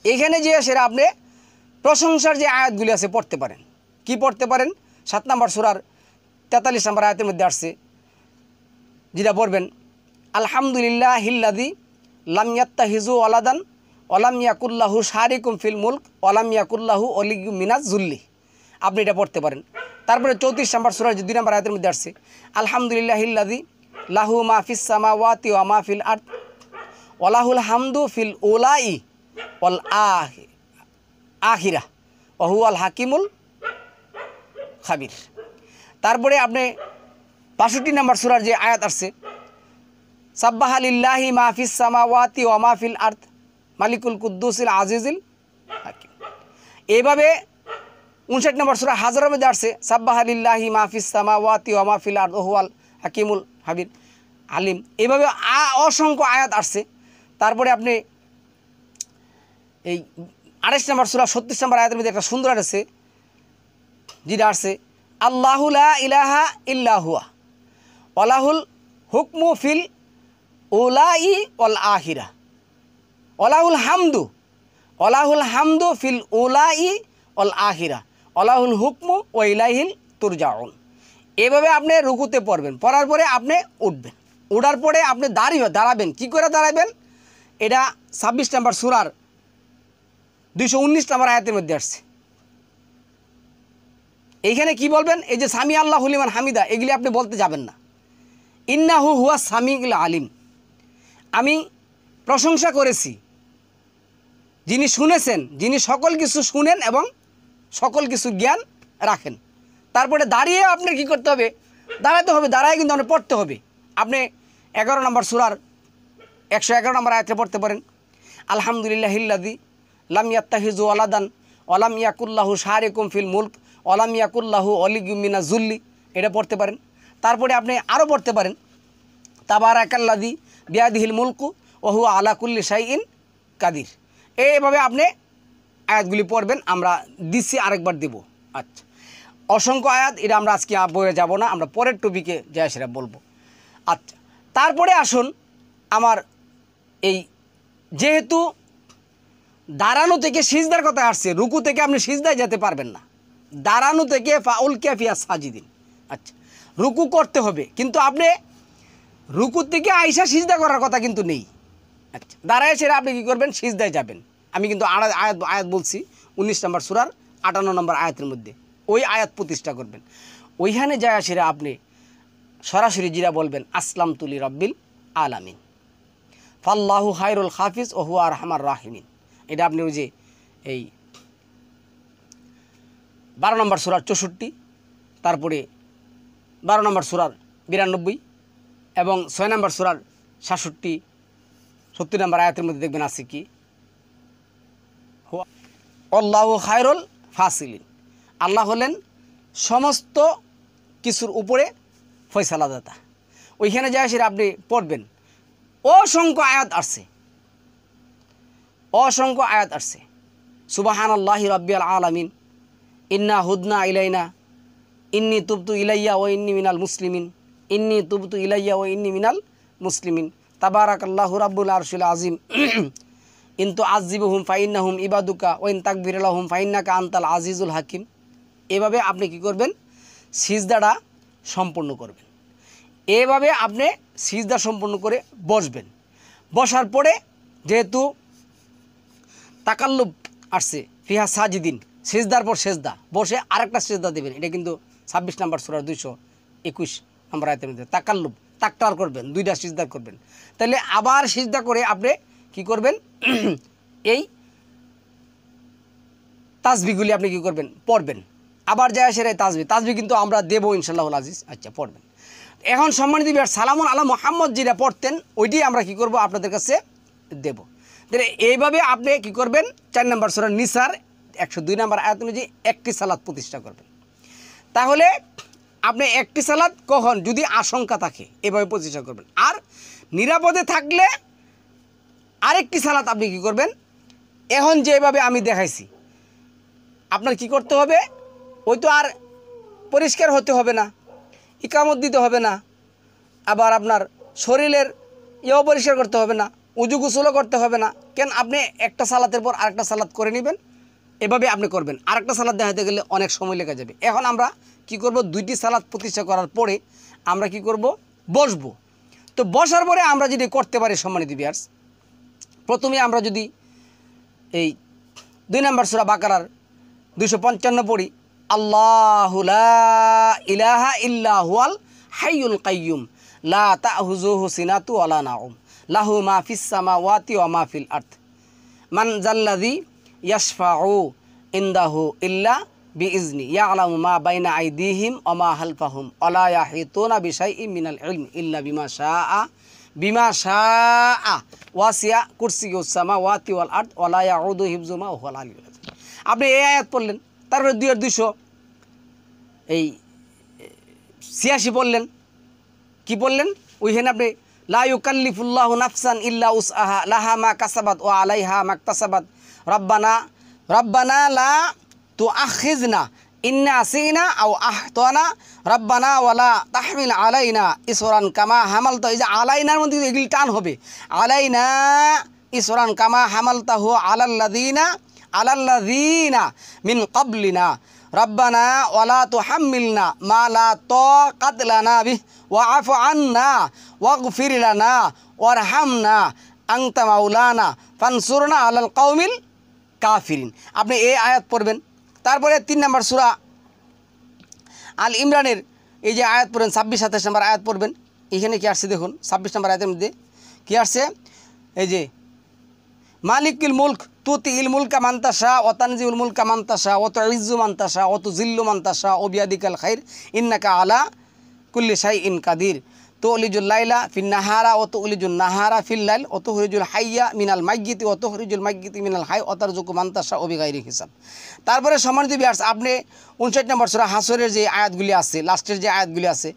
এখানে যে সেটা আপনি প্রশংসার যে আয়াতগুলি আছে পড়তে পারেন। কি পড়তে পারেন, 7 নম্বর সূরার 43 নম্বর আয়াতের মধ্যে আসছে যেটা পড়বেন আলহামদুলিল্লাহিল্লাযী লাম ইয়াত্তাখিযু ওয়ালাদান ওয়া লাম ইয়াকুল লাহু শারিকুম ফিল মুলক ওয়া লাম ইয়াকুল লাহু ওয়ালিয়্যুম মিনাজ যুল্লি, আপনি এটা পড়তে পারেন। তারপরে 34 নম্বর সূরার যে 2 নম্বর আয়াতের মধ্যে আসছে আলহামদুলিল্লাহিল্লাযী লাহু মা ফিস সামাওয়াতি ওয়া মা ফিল আরদ ওয়া লাহুল হামদু ফিল উলাই ওয়াল আখিরা ওয়া হুয়াল হাকিমুল খাবির। তারপরে আপনি 65 নম্বর সূরার যে আয়াত আসছে সাব্বাহা লিল্লাহি মা ফিস সামাওয়াতি ওয়া মা ফিল আরদ মালিকুল কুদ্দুসিল আজিজিল হাকিম। এইভাবে 59 নম্বর সূরা হাজরের মধ্যে আসছে সাব্বাহা লিল্লাহি মা ফিস সামাওয়াতি ওয়া মা ফিল আরদ ওয়া হুয়াল হাকিমুল হাবির আলিম। এইভাবে অসংখ্য আয়াত আসছে। তারপরে আপনি এই 28 নম্বর সূরা 36 নম্বর আয়াতের মধ্যে একটা সুন্দর আছে, যেটা আছে আল্লাহু লা ইলাহা ইল্লা হুয়া ওয়ালাহুল হুকমু ফিল উলাই ওয়াল আখিরা ওয়ালাহুল হামদু ফিল উলাই ওয়াল আখিরা ওয়ালাহুল হুকমু ওয়া ইলাইহিল তুরজাউন। এভাবে আপনি রুকুতে পড়বেন, পড়ার পরে আপনি উঠবেন, উঠার পরে আপনি দাঁড়াবেন। কি করে দাঁড়াবেন? এটা 26 নম্বর সূরার 219 নম্বর আয়াতের মধ্যে আসছে। এইখানে কি বলবেন? এই যে সামি আল্লাহু লিমান হামিদা, এগুলি আপনি বলতে যাবেন না। ইন্নাহু হুয়া সামিউল আলিম, আমি প্রশংসা করেছি যিনি শুনেছেন, যিনি সকল কিছু শুনেন এবং সকল কিছু জ্ঞান রাখেন। তারপরে দাঁড়িয়ে আপনার কি করতে হবে? দাঁড়াতে হবে, দাঁড়ায় কিন্তু আপনি পড়তে হবে। আপনি 11 নম্বর সূরার 111 নম্বর আয়াতে পড়তে পারেন আলহামদুলিল্লাহিল্লাযী লাম ইয়াত্তাখিযু ওয়ালাদান ওয়া লাম ইয়াকুল্লাহু শারিকুম ফিল মুলক ওয়া লাম ইয়াকুল্লাহু ওয়ালিয়্যুম মিনাজ যুল্লি, এটা পড়তে পারেন। তারপরে আপনি আরও পড়তে পারেন তাবারাকাল্লাযী বিয়াদিহিল মুলকু ওয়া হুয়া আলা কুল্লি শাইইন কাদির। এইভাবে আপনি আয়াতগুলি পড়বেন। আমরা দিচ্ছি, আরেকবার দেব। আচ্ছা, অসংখ্য আয়াত, এটা আমরা আজকে বইয়ে যাব না, আমরা পরের টপিকে যা সেটা বলবো। আচ্ছা, তারপরে আসুন আমার এই যেহেতু দাঁড়ানো থেকে সিজদার কথা আসছে, রুকু থেকে আপনি সিজদায় যেতে পারবেন না, দাঁড়ানো থেকে ফাউল ক্যাফিয়া সাজিদিন। আচ্ছা, রুকু করতে হবে, কিন্তু আপনি রুকু থেকে আইসা সিজদা করার কথা কিন্তু নেই। আচ্ছা, দাঁড়ায় সেরা আপনি কী করবেন? সিজদায় যাবেন। আমি কিন্তু আয়াত বলছি 19 নম্বর সূরার 58 নম্বর আয়াতের মধ্যে, ওই আয়াত প্রতিষ্ঠা করবেন। ওইখানে যায় সেরা আপনি সরাসরি জিরা বলবেন আসলাম তুলি রব্বিল আলামিন ফাল্লাহু খায়রুল হাফিজ ও হুয়া আরহামার রাহিমিন। এটা আপনি ওই যে এই 12 নম্বর সূরার 64, তারপরে 12 নম্বর সূরার 92 এবং 6 নম্বর সূরার 67, 70 নম্বর আয়াতের মধ্যে দেখবেন আছে কি আল্লাহু খায়রুল ফাসিলিন, আল্লাহ হলেন সমস্ত কিছুর উপরে ফয়সালাদাতা। ওইখানে যায় সেটা আপনি পড়বেন। অসংখ্য আয়াত আসছে, সুবহানাল্লাহি রাব্বিল আলামিন, ইন্না হুদনা ইলাইনা, ইন্নি তুবতু ইলাইয়া ওয়া ইন্নি মিনাল মুসলিমিন, ইন্নি তুবতু ইলাইয়া ওয়া ইন্নি মিনাল মুসলিমিন, তাবারাকাল্লাহু রাব্বুল আরশিল আযীম, ইনতু আযিবুহুম ফাইন্নাহুম ইবাদুকা ওয়া ইন তাকবির লাহুম ফাইন্নাকা আনতাল আজিজুল হাকিম। এভাবে আপনি কি করবেন? সিজদাটা সম্পূর্ণ করবেন। এভাবে আপনি সিজদা সম্পূর্ণ করে বসবেন। বসার পরে যেহেতু তাকাল্লুব আসছে ফিহা সাজিদিন, সিজদার পর সেজদা, বসে আরেকটা সিজদা দেবেন। এটা কিন্তু 26 নম্বর সূরার 221 নম্বর আয়াতের মধ্যে তাকাল্লুব, তাকরার করবেন, 2টা সিজদা করবেন। তাহলে আবার সিজদা করে আপনি কি করবেন? এই তাসবিহগুলি আপনি কি করবেন? পড়বেন। আবার যায় সেরাই তাসবিহ কিন্তু আমরা দেবো ইনশাআল্লাহুল আজিজ। আচ্ছা, পড়বেন। এখন সম্মানিত বিহার সালামুন আলা মুহাম্মদ যেটা পড়তেন, ওইটি আমরা কি করব? আপনাদের কাছে দেব। তাহলে এইভাবে আপনি কি করবেন? 4 নম্বর সূরা নিসার 102 নম্বর আয়াত অনুযায়ী একটি সালাত প্রতিষ্ঠা করবেন। তাহলে আপনি একটি সালাত কখন? যদি আশঙ্কা থাকে, এভাবে প্রতিষ্ঠা করবেন। আর নিরাপদে থাকলে আরেকটি সালাত আপনি কি করবেন? এখন যেভাবে আমি দেখাইছি আপনার কি করতে হবে? ওই তো আর পরিষ্কার হতে হবে না, ইকামত দিতে হবে না, আবার আপনার শরীরের ইয়েও পরিষ্কার করতে হবে না, উজু গোসলও করতে হবে না। কেন? আপনি একটা সালাতের পর আরেকটা সালাত করে নেবেন, এভাবে আপনি করবেন। আরেকটা সালাত দেখাতে গেলে অনেক সময় লেগে যাবে। এখন আমরা কি করব? 2টি সালাত প্রতিষ্ঠা করার পরে আমরা কি করব? বসবো। তো বসার পরে আমরা যদি করতে পারি সম্মানিত ভিউয়ার্স, প্রথমে আমরা যদি এই 2 নম্বর সূরা বাকারার 255 পড়ি, আল্লাহু লা ইলাহা ইল্লা হুয়াল হাইয়ুল কাইয়্যুম লা তা'খুযুহু সিনাতু ওয়া লা নাওম লাহু মা ফিস সামাওয়াতি ওয়া মা ফিল আরদ মান যাল্লাযী ইয়াশফাউ ইনদাহু ইল্লা বিইজনি ইয়ালামু মা বাইনা আইদিহিম ওয়া মা খালফাহুম ওয়া লা ইয়াহিতুনা বিশাইইন মিনাল ইলমি ইল্লা বিমা শাআ ওয়াসিয়া কুরসিয়ুস সামাওয়াতি ওয়াল আরদ ওয়া লা ইয়াউদু হিফযুহুমা ওয়া হুয়াল আলিয়্যুল আযীম। আপনি এই আয়াত পড়লেন, তারপরে 286 পড়লেন। কি পড়লেন? ওইখানে আপনি লা ইউকাল্লিফুল্লাহু নাফসান ইল্লা উসআহা লাহা মা কাসাবাত ওয়া আলাইহা মাকতাসাবাত রব্বানা রব্বানা লা তুআখিযনা ইন্না আসিনা আও আখতানা রব্বানা ওয়ালা তাহমিল আলাইনা ইসরান কামা হামালতা। এই যে আলাইনার মধ্যে এগুলি টান হবে, আলাইনা ইসরান কামা হামালতাহু আলাল্লাযীনা মিন ক্বাবলিনা রব্বানা ওয়ালা তুহাম্মিলনা মা লা তাকাতা লানা বিহি ওয়া'ফু আন্না ওয়াগফির লানা ওয়ারহামনা আনতা মাওলানা ফানসুরনা আলাল কওমিল কাফিরিন। আপনি এই আয়াত পড়বেন। তারপরে 3 নম্বর সূরা আল ইমরানের এই যে আয়াত পড়বেন 26-27 নম্বর আয়াত পড়বেন। এখানে কি আসছে দেখুন, 26 নম্বর আয়াতের মধ্যে কি আসছে, এই যে মালিকুল মুলক তুতিল মুলকা মান তাশা ওয়া তানজিউল মুলকা মান তাশা ওয়া তুইজ্জু মান তাশা ওয়া তুযিল্লু মান তাশা ওয়া বিয়াদিকাল খাইর ইন্নাকা আলা কুল্লি শাইইন কাদির তুলিজুল লাইলা ফিন নাহারা ওয়া তুলিজুন নাহারা ফিল লাইল ওয়া তুখরিজুল হাইয়া মিনাল মাইয়িতি ওয়া তুখরিজুল মাইয়িতি মিনাল হাই ওয়া তারযুকু মান তাশা ওয়া বিগাইরি হিসাব। তারপরে সম্মানিত ভিউয়ার্স, আপনি 59 নম্বর সূরা হাসরের যে আয়াতগুলি আছে, লাস্টের যে আয়াতগুলি আছে,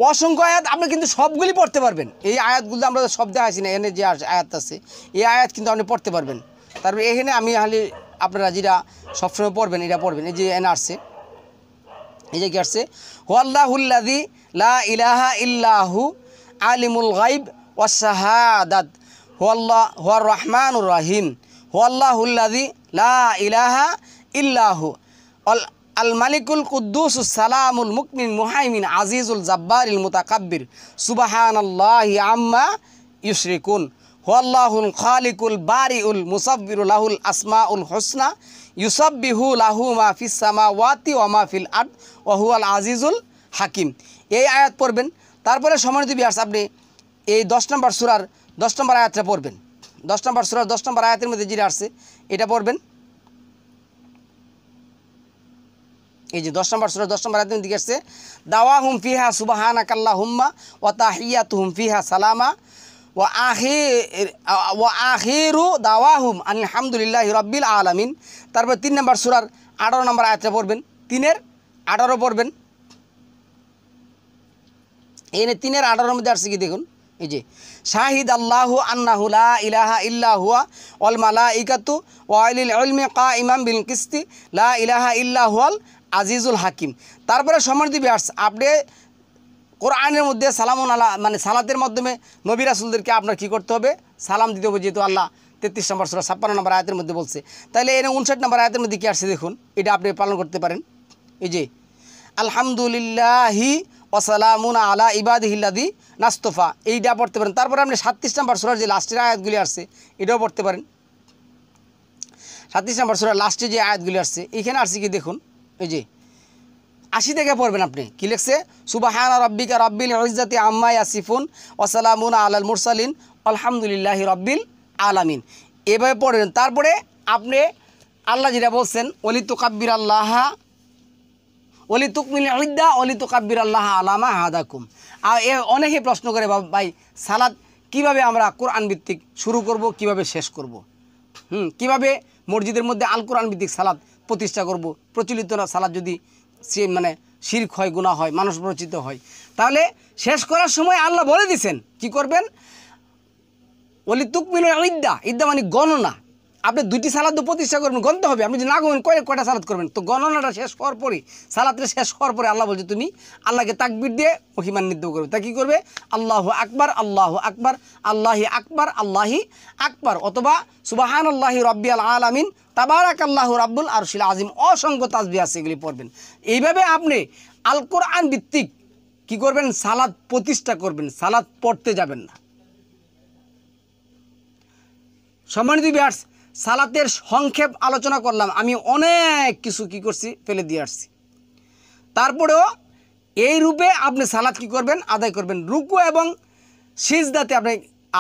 অসংখ্য আয়াত, আপনি কিন্তু সবগুলি পড়তে পারবেন। এই আয়াতগুলো আমরা সব দেখাইছি না, এখানে যে আয়াত আছে এই আয়াত কিন্তু আপনি পড়তে পারবেন। তারপরে এখানে আমি খালি আপনারা যেটা সবসময় পড়বেন এটা পড়বেন। এই যে এনে আসছে, এই যে কি আসছে, হুয়াল্লাহুল্লাযী লা ইলাহা ইল্লাহু আলিমুল গায়ব ওয়াস শাহাদাত হুয়ার রহমানুর রহিম হুয়াল্লাহুল্লাযী লা ইলাহা ইল্লাহু আল মালিকুল কুদ্দুসুস সালামুল মুকমিন মুহাইমিন আজিজুল জাব্বারিল মুতাকাব্বির সুবহানাল্লাহি আম্মা ইউশরিকুন হুয়াল্লাহুল খালিকুল বারিউল মুসাব্বিরু লাহুল আসমাউল হুসনা ইউসাব্বিহু লাহু মা ফিস সামাওয়াতি ওয়া মা ফিল আরদ ওয়া হুয়াল আজিজুল হাকিম। এই আয়াত পড়বেন। তারপরে সম্মানিত ভিউয়ার্স, আপনি এই 10 নম্বর সূরার 10 নম্বর আয়াতটা পড়বেন। 10 নম্বর সূরার 10 নম্বর আয়াতের মধ্যে যেটা আসছে এটা পড়বেন। এই যে 10 নম্বর সূরা 10 নম্বর আয়াতের দিকে আসছে, দাওয়াহুম ফিহা সুবহানাকাল্লাহুম্মা ওয়া তাহিয়াতুহুম ফিহা সালামা ওয়া আখিরু দাওয়াহুম আলহামদুলিল্লাহি রাব্বিল আলামিন। তারপর 3 নম্বর সূরার 18 নম্বর আয়াতটা পড়বেন, 3-এর 18 পড়বেন। এনে 3-এর 18 মধ্যে আসছে কি দেখুন, এই যে শাহিদ আল্লাহু আন্নাহু লা ইলাহা ইল্লা হুয়া ওয়াল মালাইকাতু ওয়া উলিল ইলমি কাইমান বিল কিসতি লা ইলাহা ইল্লা হুয়াল আজিজুল হাকিম। তারপরে সম্মানিত ভিউয়ার্স, আপনি কোরআনের মধ্যে সালামুন আলা মানে সালাতের মাধ্যমে নবী রাসূলদেরকে আপনার কী করতে হবে, সালাম দিতে হবে, যেহেতু আল্লাহ 33 নম্বর সূরা 56 নম্বর আয়াতের মধ্যে বলছে। তাহলে এনে 59 নম্বর আয়াতের মধ্যে কী আসছে দেখুন, এটা আপনি পালন করতে পারেন। এই যে আলহামদুলিল্লাহি ওয়া সালামুন আলা ইবাদিহিল্লাযী নাস্তফা, এইটা পড়তে পারেন। তারপরে আপনি 37 নম্বর সূরার যে লাস্টের আয়াতগুলি আসছে এটাও পড়তে পারেন। 37 নম্বর সূরার লাস্টে যে আয়াতগুলি আসছে এখানে আসছে কি দেখুন, এই যে 80 থেকে পড়বেন। আপনি কি লিখছে, সুবহানা রাব্বিকা রাব্বিল ইজ্জাতি আম্মা ইয়াসিফুন ওয়া সালামুন আলাল মুরসালিন আলহামদুলিল্লাহি রাব্বিল আলামিন, এভাবে পড়বেন। তারপরে আপনি আল্লাহ যেটা বলছেন ওলি তুকাব্বির আল্লাহ ওলি তুকমিল ইদ্দা ওলি তুকাব্বির আল্লাহ আলামা হাদাকুম। আর অনেকে প্রশ্ন করে, ভাই সালাত কিভাবে আমরা কোরআন ভিত্তিক শুরু করব, কিভাবে শেষ করব, কিভাবে মসজিদের মধ্যে আল কোরআন ভিত্তিক সালাত প্রতিষ্ঠা করব। প্রচলিত সালাত যদি সে মানে শিরক হয়, গুনাহ হয়, মানুষ প্রচিত হয়, তাহলে শেষ করার সময় আল্লাহ বলে দিয়েছেন কি করবেন, ওলি তুকমিল ইদ্দা, ইদ্দা মানে গণনা। আপনি 2টি সালাদ প্রতিষ্ঠা করবেন, গণতে হবে। আপনি যদি না গণেন কয়টা সালাদ করবেন, তো গণনাটা শেষ হওয়ার পরে, সালাদটা শেষ হওয়ার পরে আল্লাহ বলছে তুমি আল্লাহকে তাকবীর দিয়ে মহিমান্বিত করবে। তা কী করবে, আল্লাহু আকবার আল্লাহু আকবার আল্লাহি আকবার আল্লাহি আকবার, অথবা সুবহানাল্লাহি রাব্বিল আলামিন তাবারাকাল্লাহু রাব্বুল আরশিল আযীম, অসংখ্য তাসবিহ আছে, এগুলি পড়বেন। এইভাবে আপনি আল কোরআন ভিত্তিক কী করবেন, সালাদ প্রতিষ্ঠা করবেন, সালাদ পড়তে যাবেন না। সম্মানিত ভিউয়ার্স, সালাতের সংক্ষেপ আলোচনা করলাম, আমি অনেক কিছু কী করছি ফেলে দিয়ে আসছি। তারপরেও এই রূপে আপনি সালাত কী করবেন, আদায় করবেন। রুকু এবং সিজদাতে আপনি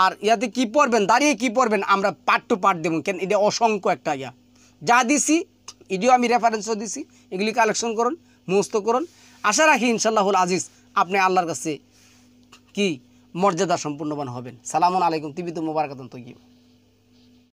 আর ইয়াতে কী পড়বেন, দাঁড়িয়ে কী পড়বেন, আমরা পার্ট টু পার্ট দেবো, কেন এটা অসংখ্য একটা ইয়া যা দিছি, এটিও আমি রেফারেন্সও দিছি, এগুলি কালেকশন করুন, মুখস্থ করুন। আশা রাখি ইনশাআল্লাহুল আজিজ আপনি আল্লাহর কাছে কি মর্যাদা সম্পূর্ণবান হবেন। সালামুন আলাইকুম, তিবিতু মুবারাকাতুন তৈয়্যিবা।